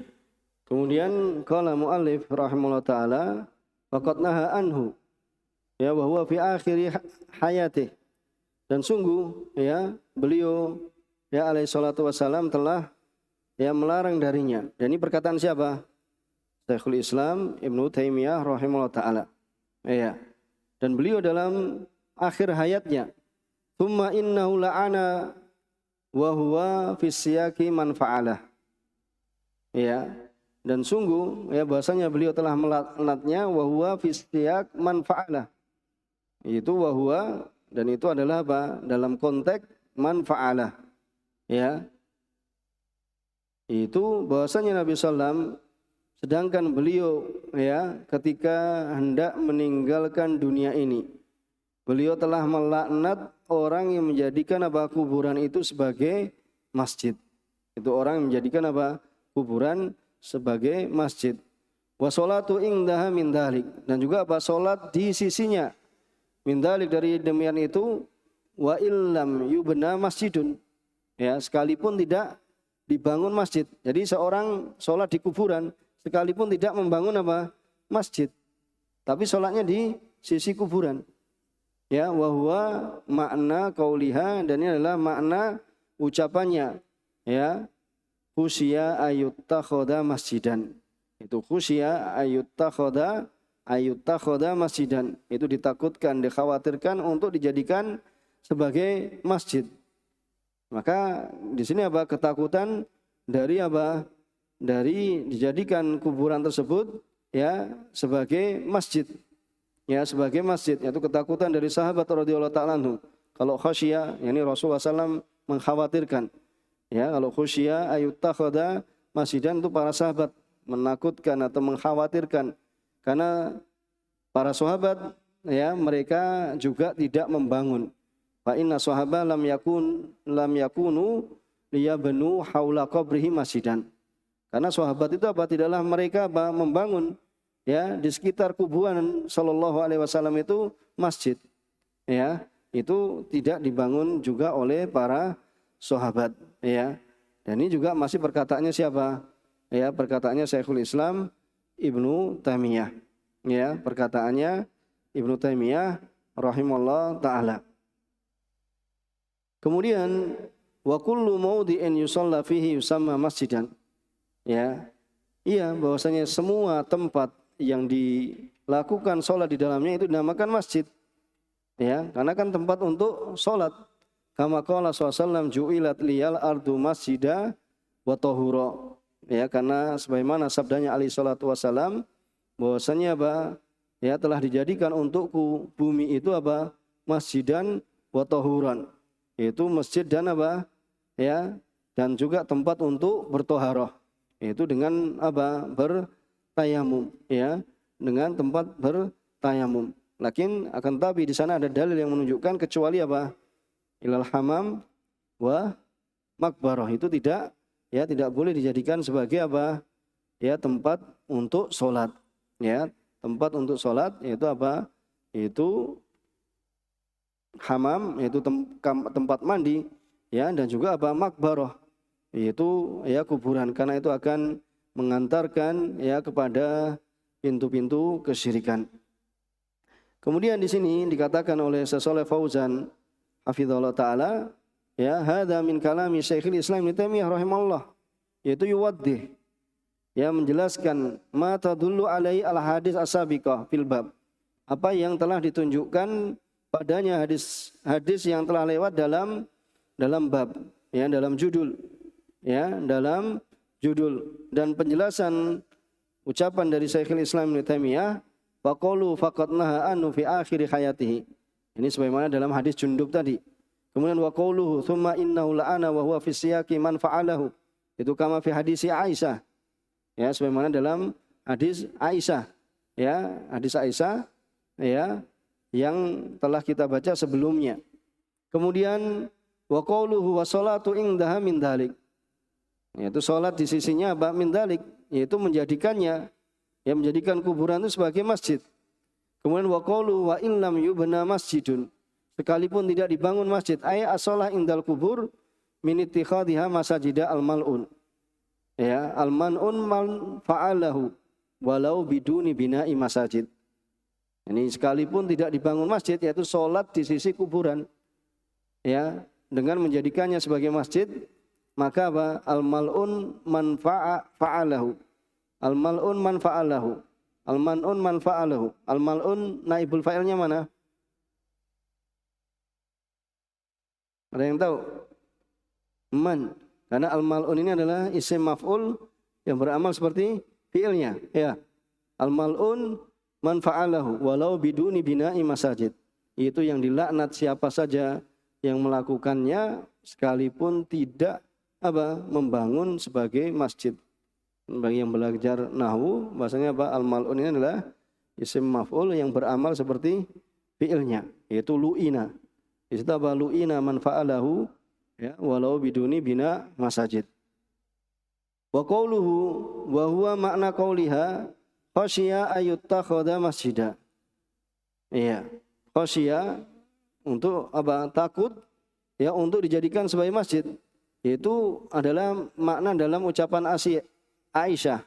Speaker 1: Kemudian qala muallif rahimahullah taala faqad naha anhu ya wa huwa fi akhir hayatih, dan sungguh ya beliau ya alaihi salatu wasallam telah ya melarang darinya. Dan ini perkataan siapa? Syekhul Islam Ibnu Taimiyah rahimahullah taala. Ya. Dan beliau dalam akhir hayatnya, "Tsumma innahu la'ana wa huwa fi siyaqi man fa'alah." Ya. Dan sungguh ya bahasanya beliau telah melaknatnya wa huwa fi siyaq man fa'alah. Itu wa huwa, dan itu adalah dalam konteks man fa'alah. Ya. Itu bahwasanya Nabi SAW sedangkan beliau ya ketika hendak meninggalkan dunia ini, beliau telah melaknat orang yang menjadikan kuburan itu sebagai masjid. Itu orang yang menjadikan kuburan sebagai masjid. Wa sholatu indaha min dhalik, dan juga salat di sisinya min dhalik, dari demikian itu wa illam yubna masjidun, ya sekalipun tidak dibangun masjid. Jadi seorang sholat di kuburan sekalipun tidak membangun masjid, tapi sholatnya di sisi kuburan. Ya, wa huwa makna qauliha, dan ini adalah makna ucapannya. Ya, khusya ayyuttakhadha masjidan. Itu khusya ayyuttakhadha masjidan. Itu ditakutkan, dikhawatirkan untuk dijadikan sebagai masjid. Maka di sini ketakutan dari dari dijadikan kuburan tersebut ya sebagai masjid. Ya, sebagai masjid, yaitu ketakutan dari sahabat radhiyallahu ta'ala anhu. Kalau khasyia, yakni Rasulullah SAW mengkhawatirkan. Ya, kalau khusyya ayyuttakhadha masjidan, itu para sahabat menakutkan atau mengkhawatirkan, karena para sahabat ya mereka juga tidak membangun. Fa inna sahaba lam yakunu liyabnu haula qabrihi masjidan. Karena sahabat itu tidaklah mereka membangun ya di sekitar kuburan sallallahu alaihi wasallam itu masjid. Ya, itu tidak dibangun juga oleh para sahabat ya. Dan ini juga masih perkataannya siapa? Ya, perkataannya Syekhul Islam Ibnu Taimiyah. Ya, perkataannya Ibnu Taimiyah rahimahullah taala. Kemudian wa kullu mawdi'in yusalla fihi yusamma masjidan. Ya. Iya, bahwasanya semua tempat yang dilakukan sholat di dalamnya itu dinamakan masjid. Ya, karena kan tempat untuk sholat. Kama qala sallallahu ju'ilat liyal ardu masjida wa tahura. Ya, karena sebagaimana sabdanya alaihi salatu wasalam, bahwasanya ya telah dijadikan untukku bumi itu masjidan wa tahuran. Itu masjid dan ya, dan juga tempat untuk bertoharoh. Itu dengan bertayamum ya. dengan tempat bertayamum. Lakin akan tapi di sana ada dalil yang menunjukkan kecuali apa? Ilal hamam wa makbarah, itu tidak boleh dijadikan sebagai apa? Ya, tempat untuk sholat. Ya, tempat untuk sholat yaitu apa? Itu hamam, yaitu tempat mandi, ya, dan juga apa? Makbarah, yaitu ya kuburan, karena itu akan mengantarkan ya kepada pintu-pintu kesyirikan. Kemudian di sini dikatakan oleh Syekh Shalih Fauzan hafizallahu taala, ya, hadza min kalami Syekhul Islam Ibnu Taimiyah rahimahullah, yaitu yuwaddih, ya, menjelaskan ma tadullu alai al hadis as-sabiqah fil bab, apa yang telah ditunjukkan padanya hadis yang telah lewat dalam bab, ya, dalam judul, ya, dalam judul, dan penjelasan ucapan dari Syekhul Islam Ibnu Taimiyah wa qalu faqad naha anhu fi akhir hayatihi. Ini sebagaimana dalam hadis Jundub tadi. Kemudian wa qauluhu thumma innahu la'ana wa huwa fi siyaqi man fa'alahu. Itu kama fi hadis Aisyah. Ya, sebagaimana dalam hadis Aisyah. Ya, hadis Aisyah, ya, yang telah kita baca sebelumnya. Kemudian wa qauluhu wa salatu indaha min dzalik. Yaitu salat di sisinya apa? Min dzalik, yaitu menjadikannya, yang menjadikan kuburan itu sebagai masjid. Kemudian wa qaulu wa in lam yubna masjidun, sekalipun tidak dibangun masjid, ay as-shalah indal kubur min ittikhadhiha masajida al-mal'un. Ya, al-man'un man fa'alahu walau biduni bina'i masajid. Ini sekalipun tidak dibangun masjid, yaitu salat di sisi kuburan, ya, dengan menjadikannya sebagai masjid, maka apa? Al-mal'un man fa'alahu. Al-mal'un man fa'alahu. Al-man'un man fa'alahu. Al-mal'un naibul fa'ilnya mana? Ada yang tahu? Man. Karena al-mal'un ini adalah isim maf'ul yang beramal seperti fi'ilnya. Ya. Al-mal'un man fa'alahu walau biduni bina'i masajid. Itu yang dilaknat siapa saja yang melakukannya sekalipun tidak apa? Membangun sebagai masjid. Bagi yang belajar nahwu, bahasanya apa? Al-mal'un ini adalah isim maf'ul yang beramal seperti fi'ilnya, yaitu lu'ina. Di situ apa? Lu'ina man fa'alahu, ya, walau biduni bina masajid. Wa qauluhu wa huwa makna qauliha khasyiya ayyuttakhadha masjida. Iya, khasyiya untuk apa? Takut, ya, untuk dijadikan sebagai masjid. Itu adalah makna dalam ucapan Aisyah,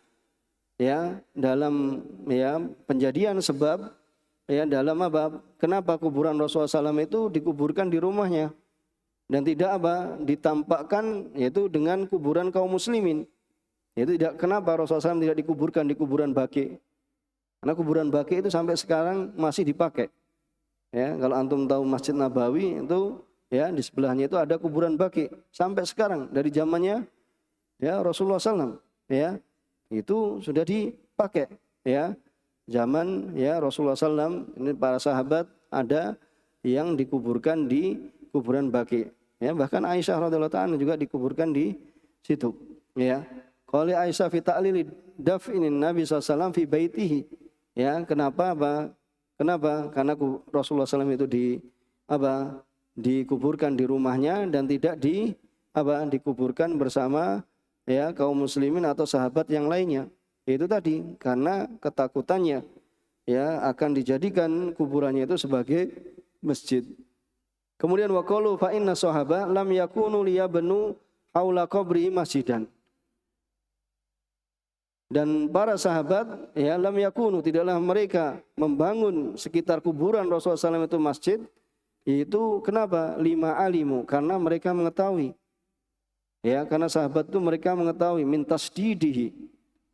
Speaker 1: ya, dalam, ya, penjadian sebab, ya, dalam apa? Kenapa kuburan Rasulullah SAW itu dikuburkan di rumahnya dan tidak apa? Ditampakkan, yaitu dengan kuburan kaum muslimin. Itu tidak, kenapa Rasulullah SAW tidak dikuburkan di kuburan Baqi? Karena kuburan Baqi itu sampai sekarang masih dipakai. Ya, kalau antum tahu Masjid Nabawi itu, ya, di sebelahnya itu ada kuburan Baqi sampai sekarang, dari zamannya, ya, Rasulullah SAW. Ya, itu sudah dipakai, ya, zaman, ya, Rasulullah SAW. Ini para sahabat ada yang dikuburkan di kuburan Baqi, ya, bahkan Aisyah radhiyallahu ta'ala juga dikuburkan di situ, ya. Qali Aisyah fi ta'lili daf'inin Nabi SAW fi baitihi, ya, kenapa apa? Kenapa? Karena Rasulullah SAW itu dikuburkan di rumahnya dan tidak dikuburkan bersama, ya, kaum muslimin atau sahabat yang lainnya. Itu tadi karena ketakutannya, ya, akan dijadikan kuburannya itu sebagai masjid. Kemudian wa qalu fa inna sahaba lam yakunu liyabnu haula qabri masjidan. Dan para sahabat, ya, lam yakunu, tidaklah mereka membangun sekitar kuburan Rasulullah SAW itu masjid. Itu kenapa? Lima alimu, karena mereka mengetahui. Ya, karena sahabat itu mereka mengetahui min tasdidihi,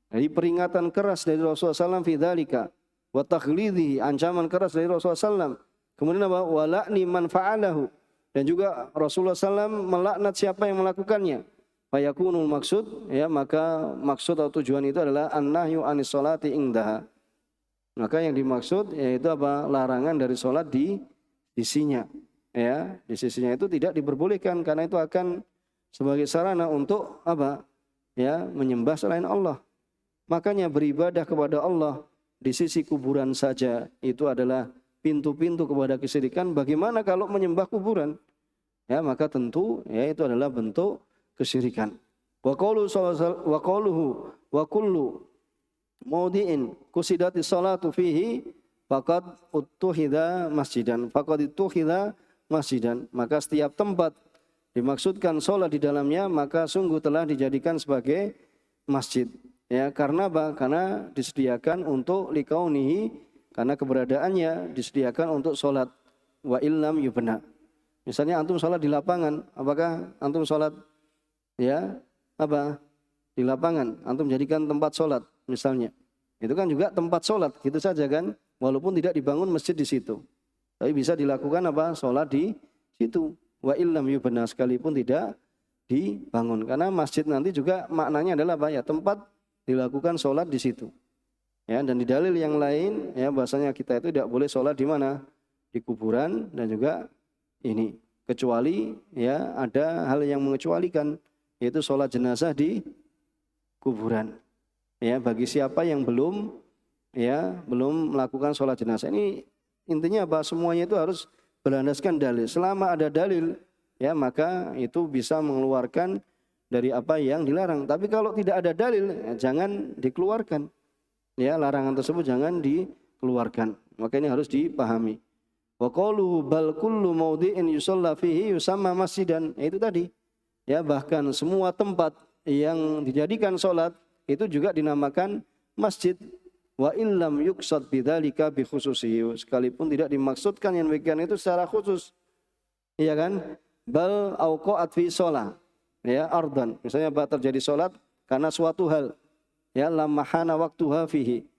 Speaker 1: dari peringatan keras dari Rasulullah SAW fi dzalika, wa taghlidhihi, ancaman keras dari Rasulullah SAW. Kemudian apa? Wa la'ni man fa'alahu, dan juga Rasulullah SAW melaknat siapa yang melakukannya. Fayakunul maksud, ya, maka maksud atau tujuan itu adalah an-nahyu anis sholati indaha. Maka yang dimaksud yaitu apa? Larangan dari sholat di sisinya. Ya, di sisinya itu tidak diperbolehkan karena itu akan sebagai sarana untuk apa? Ya, menyembah selain Allah. Makanya beribadah kepada Allah di sisi kuburan saja itu adalah pintu-pintu kepada kesyirikan, bagaimana kalau menyembah kuburan? Ya, maka tentu ya itu adalah bentuk kesyirikan. Wa qauluhu wa kullu maudi'in kusidati salatu fihi faqad uttuhidha masjidan. Faqad uttuhidha masjidan. Maka setiap tempat dimaksudkan sholat di dalamnya maka sungguh telah dijadikan sebagai masjid. Ya, karena apa? Karena disediakan untuk likaunihi, karena keberadaannya disediakan untuk sholat. Wa illam yubna. Misalnya antum sholat di lapangan, apakah antum sholat ya apa di lapangan? Antum jadikan tempat sholat misalnya, itu kan juga tempat sholat gitu saja kan, walaupun tidak dibangun masjid di situ, tapi bisa dilakukan apa? Sholat di situ. Wa illam yubna, sekalipun tidak dibangun, karena masjid nanti juga maknanya adalah apa ya? Tempat dilakukan sholat di situ. Ya, dan di dalil yang lain ya bahasanya kita itu tidak boleh sholat di mana? Di kuburan, dan juga ini kecuali ya ada hal yang mengecualikan, yaitu sholat jenazah di kuburan. Ya, bagi siapa yang belum melakukan sholat jenazah, ini intinya apa? Semuanya itu harus berlandaskan dalil. Selama ada dalil ya maka itu bisa mengeluarkan dari apa yang dilarang. Tapi kalau tidak ada dalil ya, jangan dikeluarkan. Ya, larangan tersebut jangan dikeluarkan. Maka ini harus dipahami. Wa qalu bal kullu mawdi'in yusalla fihi yusamma masjidan. Itu tadi. Ya, bahkan semua tempat yang dijadikan salat itu juga dinamakan masjid. Wa illam yuqsad bidzalika bi khususihi. Sekalipun tidak dimaksudkan yang demikian itu secara khusus. Iya kan? Bal auqa'at fi shalah. Ya, ardan. Misalnya terjadi salat karena suatu hal. Ya, lamma hana waktuha fihi.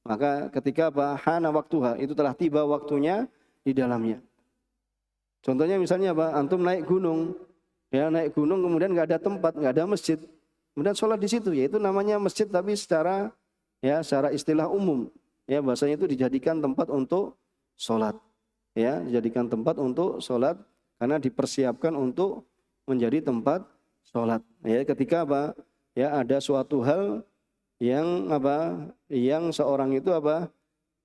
Speaker 1: Maka ketika hana waktuha, itu telah tiba waktunya di dalamnya. Contohnya misalnya antum naik gunung, ya naik gunung kemudian nggak ada tempat, nggak ada masjid, kemudian sholat di situ, yaitu namanya masjid tapi secara istilah umum, ya bahasanya itu dijadikan tempat untuk sholat, ya dijadikan tempat untuk sholat karena dipersiapkan untuk menjadi tempat sholat. Ya, ketika ya ada suatu hal yang seorang itu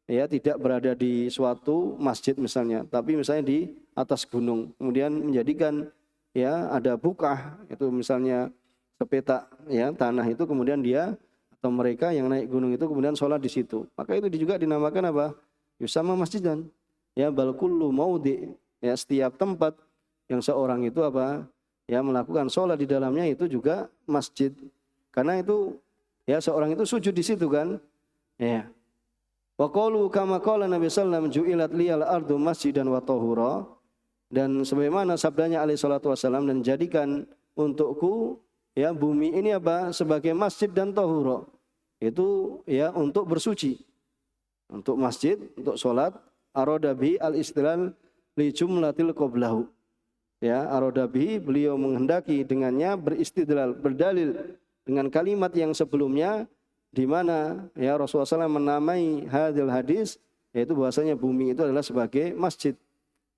Speaker 1: ya tidak berada di suatu masjid misalnya, tapi misalnya di atas gunung, kemudian menjadikan ya ada bukah, itu misalnya sepetak ya tanah itu, kemudian dia atau mereka yang naik gunung itu kemudian sholat di situ, maka itu juga dinamakan yusamma masjidan. Ya, bal kullu maudi, ya setiap tempat yang seorang itu ya melakukan sholat di dalamnya itu juga masjid, karena itu ya seorang itu sujud di situ kan, ya. Wa qalu kama qala Nabi sallallahu alaihi wasallam ju'ilat liyal ardu masjidan wa tahura, dan sebagaimana sabdanya alaihi salatu wasallam, dan jadikan untukku ya bumi ini sebagai masjid dan tahura, itu ya untuk bersuci, untuk masjid, untuk salat. Arada bi al istilal li jumlatil qablahu, ya arada bi, beliau menghendaki dengannya beristidlal, berdalil dengan kalimat yang sebelumnya, di mana ya Rasulullah SAW menamai hadil hadis, yaitu bahwasanya bumi itu adalah sebagai masjid,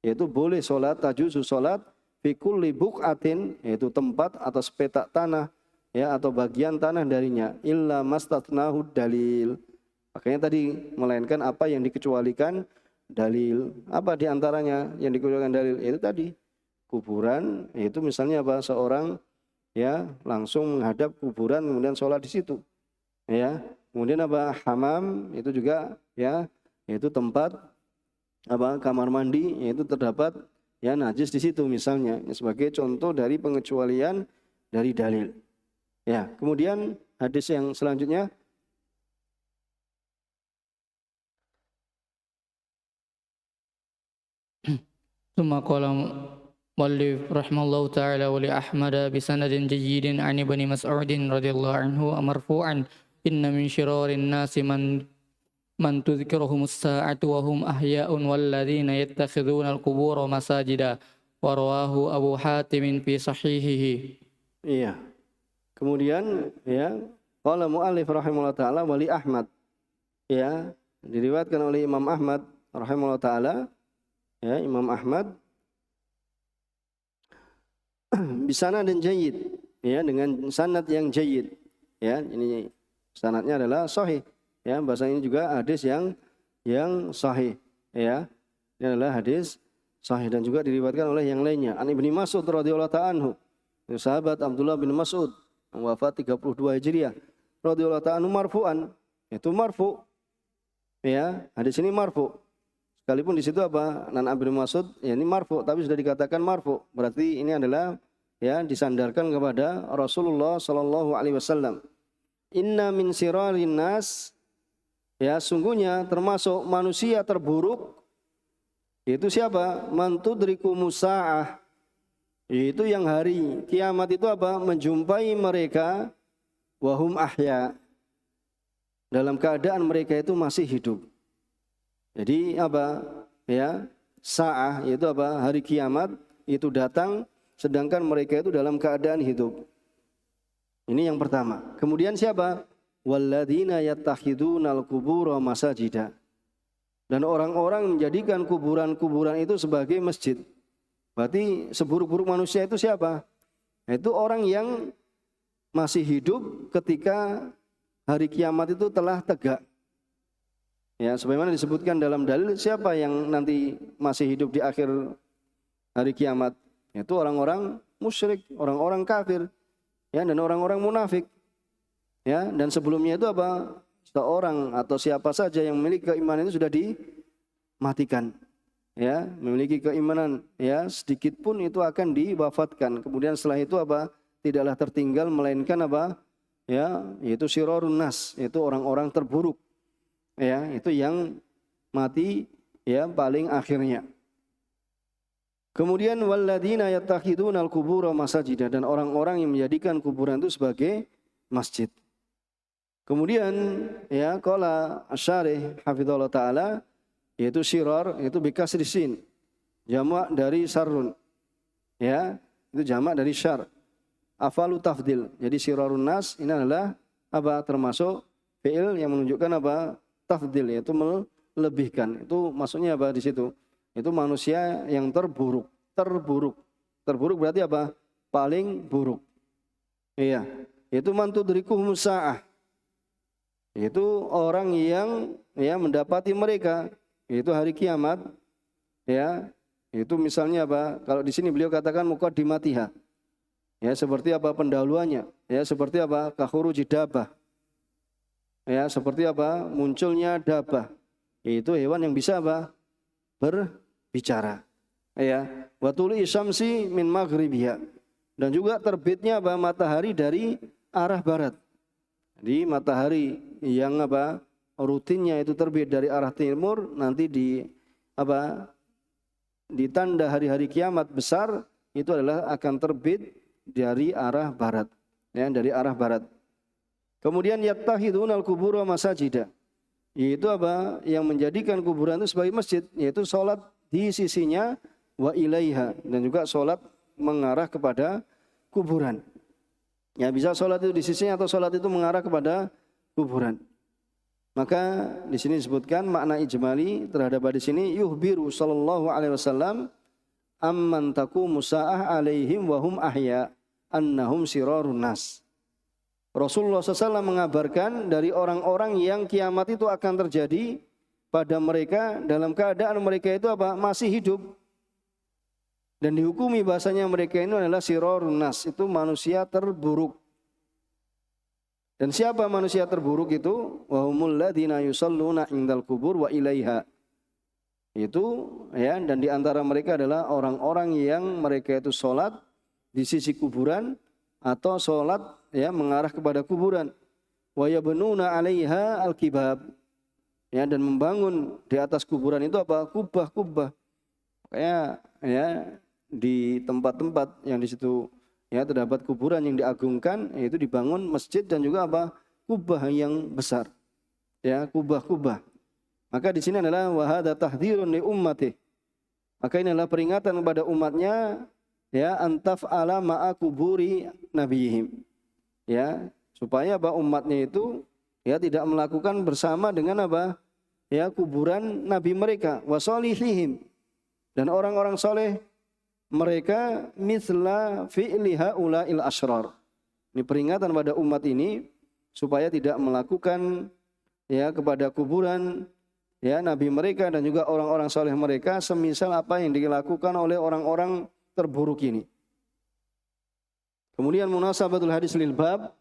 Speaker 1: yaitu boleh sholat, tajuzu sholat fi kulli buq'atin, yaitu tempat atau sepetak tanah ya atau bagian tanah darinya, illa mastatnahu dalil. Makanya tadi melainkan apa yang dikecualikan dalil. Apa diantaranya yang dikecualikan dalil? Yaitu tadi kuburan, yaitu misalnya seorang ya langsung menghadap kuburan kemudian sholat di situ. Ya, kemudian hamam itu juga ya, yaitu tempat kamar mandi, yaitu terdapat ya najis di situ misalnya, sebagai contoh dari pengecualian dari dalil. Ya, kemudian hadis yang selanjutnya,
Speaker 6: ثم قال مؤلف رحمه الله تعالى ولأحمد بسند جيد عن ابن مسعود رضي الله عنه مرفوعا إن من شرار الناس من تذكرهم الساعة وهم أحياء والذين يتخذون القبور مساجدا ورواه أبو حاتم في صحيحه.
Speaker 1: Iya. Kemudian ya qala muallif rahimahullah taala wali Ahmad, ya diriwayatkan oleh Imam Ahmad rahimahullah taala, ya Imam Ahmad bisanad dan jayyid, ya dengan sanad yang jayyid, ya ini sanadnya adalah sahih, Ya, bahasa ini juga hadis yang sahih. Ya, ini adalah hadis sahih dan juga diriwayatkan oleh yang lainnya. An Ibnu Mas'ud radhiyallahu ta'ala anhu, sahabat Abdullah bin Mas'ud yang wafat 32 Hijriah radhiyallahu ta'ala anhu marfu'an, itu marfu'. Ya, hadis ini marfu'. Sekalipun di situ apa? Nan Ibnu Mas'ud, ya ini marfu', tapi sudah dikatakan marfu'. Berarti ini adalah ya disandarkan kepada Rasulullah sallallahu alaihi wasallam. Inna min sirarin nas, ya sungguhnya termasuk manusia terburuk itu siapa? Man tudriku musa'ah, itu yang hari kiamat itu apa? Menjumpai mereka wahum ahya, dalam keadaan mereka itu masih hidup. Jadi apa? Ya, sa'ah itu apa? Hari kiamat itu datang sedangkan mereka itu dalam keadaan hidup. Ini yang pertama. Kemudian siapa? Walladzina yattakhidunal qubura masajida. Dan orang-orang menjadikan kuburan-kuburan itu sebagai masjid. Berarti seburuk-buruk manusia itu siapa? Itu orang yang masih hidup ketika hari kiamat itu telah tegak. Ya, sebagaimana disebutkan dalam dalil, siapa yang nanti masih hidup di akhir hari kiamat? Itu orang-orang musyrik, orang-orang kafir, ya, dan orang-orang munafik. Ya, dan sebelumnya itu apa? Seorang atau siapa saja yang memiliki keimanan itu sudah dimatikan. Ya, memiliki keimanan, ya, sedikit pun itu akan diwafatkan. Kemudian setelah itu apa? Tidaklah tertinggal melainkan apa? Ya, yaitu syirarun nas, itu orang-orang terburuk. Ya, itu yang mati ya paling akhirnya. Kemudian walladzina yattakhidunal qubura masajida, dan orang-orang yang menjadikan kuburan itu sebagai masjid. Kemudian ya qala asy-syarih hafizallahu taala, yaitu syirar itu bikasri sin, jamak dari sarrun. Ya, itu jamak dari syar. Afalu tafdil. Jadi syirarun nas ini adalah apa? Termasuk fi'il yang menunjukkan apa? Tafdil, yaitu melebihkan. Itu maksudnya apa di situ? Itu manusia yang terburuk. Terburuk berarti apa? Paling buruk. Iya. Itu man tudrikuhum sa'ah. Itu orang yang ya mendapati mereka, yaitu hari kiamat. Ya. Itu misalnya apa? Kalau di sini beliau katakan muqaddimatiha. Ya, seperti apa pendahuluannya? Ya, seperti apa? Kakhuruji dabah. Ya, seperti apa? Munculnya dabah. Itu hewan yang bisa apa? Berbicara. Ya, wa tulu'i syamsi min maghribiha. Dan juga terbitnya apa? Matahari dari arah barat. Jadi matahari yang apa? Rutinnya itu terbit dari arah timur, nanti di apa? Di tanda hari-hari kiamat besar itu adalah akan terbit dari arah barat. Ya, dari arah barat. Kemudian yattahidunal qubura masajida, yaitu apa? Yang menjadikan kuburan itu sebagai masjid, yaitu sholat di sisinya wa ilaiha, dan juga sholat mengarah kepada kuburan. Ya, bisa sholat itu di sisinya atau sholat itu mengarah kepada kuburan. Maka di sini disebutkan makna ijmali terhadap hadis ini, yuhbiru sallallahu alaihi wasallam amman taqumu sa'ah alaihim wa hum ahya annahum sirarun nas. Rasulullah SAW mengabarkan dari orang-orang yang kiamat itu akan terjadi pada mereka dalam keadaan mereka itu apa? Masih hidup. Dan dihukumi bahasanya mereka ini adalah sirarun nas, itu manusia terburuk. Dan siapa manusia terburuk itu? Wa humul ladzina yusalluna indal qubur wa ilaiha. Itu ya, dan di antara mereka adalah orang-orang yang mereka itu sholat di sisi kuburan atau sholat ya mengarah kepada kuburan. Wa yabnuna 'alaiha al-kibab. Ya, dan membangun di atas kuburan itu apa? Kubah-kubah. Kayak ya di tempat-tempat yang di situ ya terdapat kuburan yang diagungkan, yaitu dibangun masjid dan juga apa? Kubah yang besar. Ya, kubah-kubah. Maka di sini adalah wa hadza tahdhirun li ummati. Maka ini adalah peringatan kepada umatnya ya antaf ala ma'a kuburi nabiyihim. Ya, supaya apa? Umatnya itu ya tidak melakukan bersama dengan apa? Ya, kuburan nabi mereka, wa salihihim. Dan orang-orang soleh mereka mithla fi'li haula'il asyrar. Ini peringatan pada umat ini supaya tidak melakukan ya kepada kuburan ya nabi mereka dan juga orang-orang saleh mereka semisal apa yang dilakukan oleh orang-orang terburuk ini. Kemudian munasabatul hadis lil bab,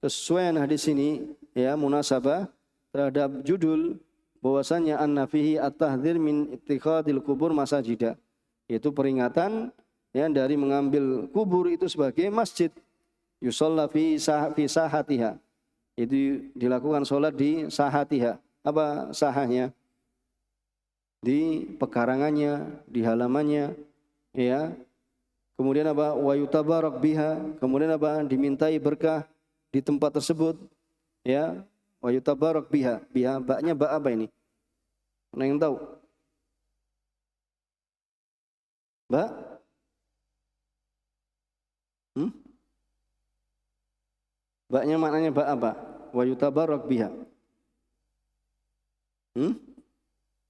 Speaker 1: kesesuaian hadis ini ya munasabah terhadap judul bahwasanya anna fihi at-tahdhir min ittikhadil kubur masajida, yaitu peringatan ya dari mengambil kubur itu sebagai masjid. Yusalla fi sahatiha, itu dilakukan sholat di sahatiha. Apa sahahnya? Di pekarangannya, di halamannya, ya. Kemudian apa? Wa yutabarak biha, kemudian apa? Dimintai berkah di tempat tersebut, ya. Wa yutabarak biha, biha baknya ba apa ini? Ada yang tahu? Ba? Baknya maknanya ba apa? Wa yutabarak biha.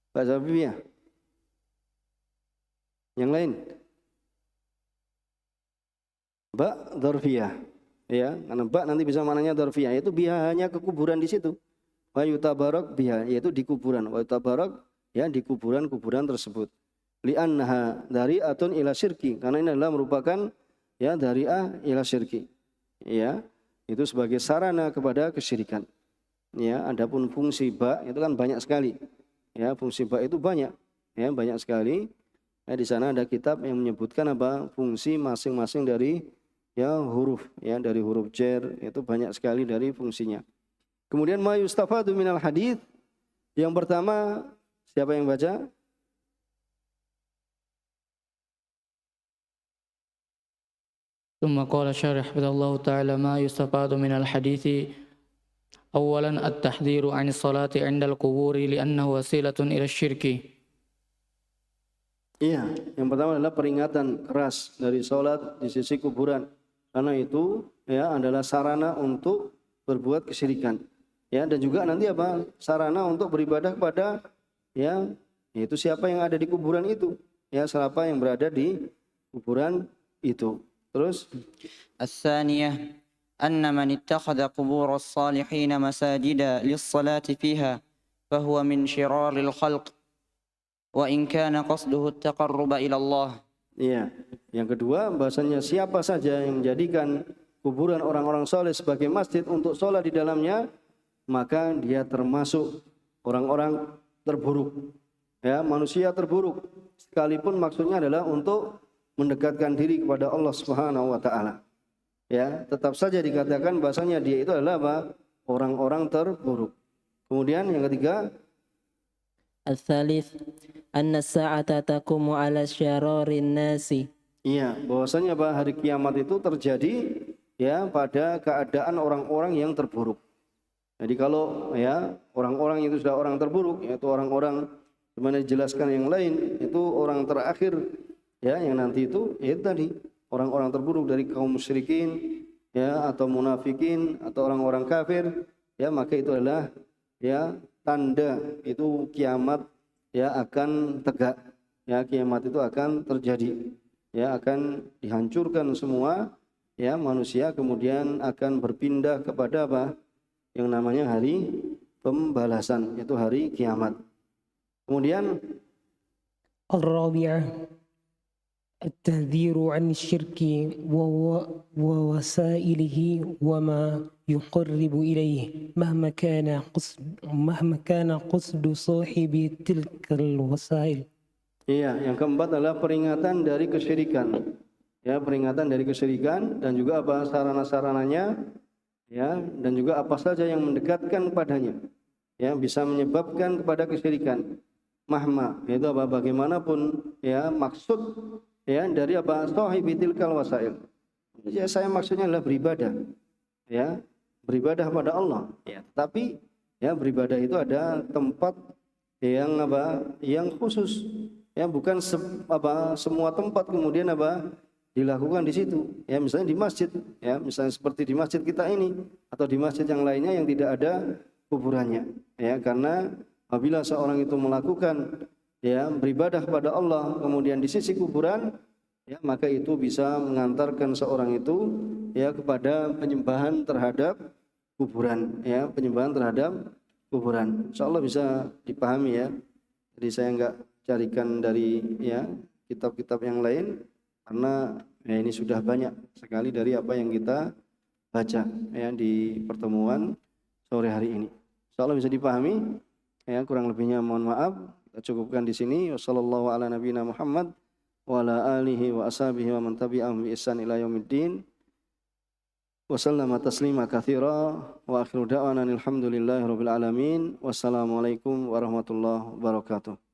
Speaker 1: Bahasa Arabia. Yang lain? Ba dzarfiyah. Ya, karena ba nanti bisa maknanya dzarfiyah, yaitu biha hanya ke kuburan di situ. Wa yutabarak biha, yaitu di kuburan. Wa yutabarak ya di kuburan-kuburan tersebut. Li'annaha dari'atun ila syirki, karena ini adalah merupakan ya dari'ah ila syirki. Ya. Itu sebagai sarana kepada kesyirikan. Ya, adapun fungsi ba itu kan banyak sekali. Ya, fungsi ba itu banyak. Ya, banyak sekali. Ya, di sana ada kitab yang menyebutkan apa fungsi masing-masing dari ya huruf, ya dari huruf jar, itu banyak sekali dari fungsinya. Kemudian ma yustafadu minal hadits. Yang pertama, siapa yang baca?
Speaker 6: ثم قال الشارح حفظه الله تعالى ما يستفاد من الحديث أولا التحذير عن الصلاة عند القبور لأنه وسيلة إلى الشرك.
Speaker 1: Iya, yang pertama adalah peringatan keras dari sholat di sisi kuburan, karena itu ya adalah sarana untuk berbuat kesyirikan. Ya, dan juga nanti apa? Sarana untuk beribadah kepada ya yaitu siapa yang ada di kuburan itu, ya siapa yang berada di kuburan itu. Terus
Speaker 2: الثانية أن من اتخذ قبور الصالحين مساجدا للصلاة فيها فهو من شرار الخلق وإن كان قصده التقرب إلى الله.
Speaker 1: Iya. Yang kedua, bahasanya siapa saja yang menjadikan kuburan orang-orang soleh sebagai masjid untuk sholat di dalamnya, maka dia termasuk orang-orang terburuk. Ya, manusia terburuk. Sekalipun maksudnya adalah untuk mendekatkan diri kepada Allah Subhanahu wa taala. Ya, tetap saja dikatakan bahasanya dia itu adalah apa? Orang-orang terburuk. Kemudian yang ketiga,
Speaker 3: الثالث أن الساعة تقوم على شرار الناس.
Speaker 1: iya, bahwasanya apa? Hari kiamat itu terjadi ya pada keadaan orang-orang yang terburuk. Jadi kalau ya orang-orang itu sudah orang terburuk, yaitu orang-orang sebenarnya dijelaskan yang lain, itu orang terakhir ya yang nanti itu tadi orang-orang terburuk dari kaum musyrikin ya atau munafikin atau orang-orang kafir, ya maka itu adalah ya tanda itu kiamat ya akan tegak, ya kiamat itu akan terjadi, ya akan dihancurkan semua ya manusia, kemudian akan berpindah kepada apa yang namanya hari pembalasan, yaitu hari kiamat. Kemudian
Speaker 4: الرابعة التحذير عن الشرك ووسائله وما يقرب إليه مهما كان قصد صاحب تلك الوسائل.
Speaker 1: iya, yang keempat adalah peringatan dari kesyirikan. Ya, peringatan dari kesyirikan dan juga apa sarana-sarananya, ya, dan juga apa saja yang mendekatkan kepadanya. Ya, bisa menyebabkan kepada kesyirikan. Mahma, yaitu apa bagaimanapun ya maksud ya dari apa sahibi tilkal wasail. Ya, saya maksudnya adalah beribadah. Ya, beribadah pada Allah. Ya, tapi ya beribadah itu ada tempat yang apa yang khusus. Ya, bukan semua tempat kemudian apa dilakukan di situ. Ya, misalnya di masjid, ya, misalnya seperti di masjid kita ini atau di masjid yang lainnya yang tidak ada kuburannya. Ya, karena apabila seorang itu melakukan ya beribadah kepada Allah kemudian di sisi kuburan, ya maka itu bisa mengantarkan seorang itu ya kepada penyembahan terhadap kuburan, ya penyembahan terhadap kuburan. Insyaallah bisa dipahami ya. Jadi saya enggak carikan dari ya kitab-kitab yang lain karena ya ini sudah banyak sekali dari apa yang kita baca ya di pertemuan sore hari ini. Insyaallah bisa dipahami. Ya, kurang lebihnya mohon maaf. Kita cukupkan di sini. Wassallallahu ala nabiyina Muhammad wa ala alihi wa ashabihi wa man tabi'ahum bi ihsan ila yaumiddin. Wa sallama taslima katsira wa akhiru da'wana alhamdulillahi rabbil alamin. Wassalamualaikum warahmatullahi wabarakatuh.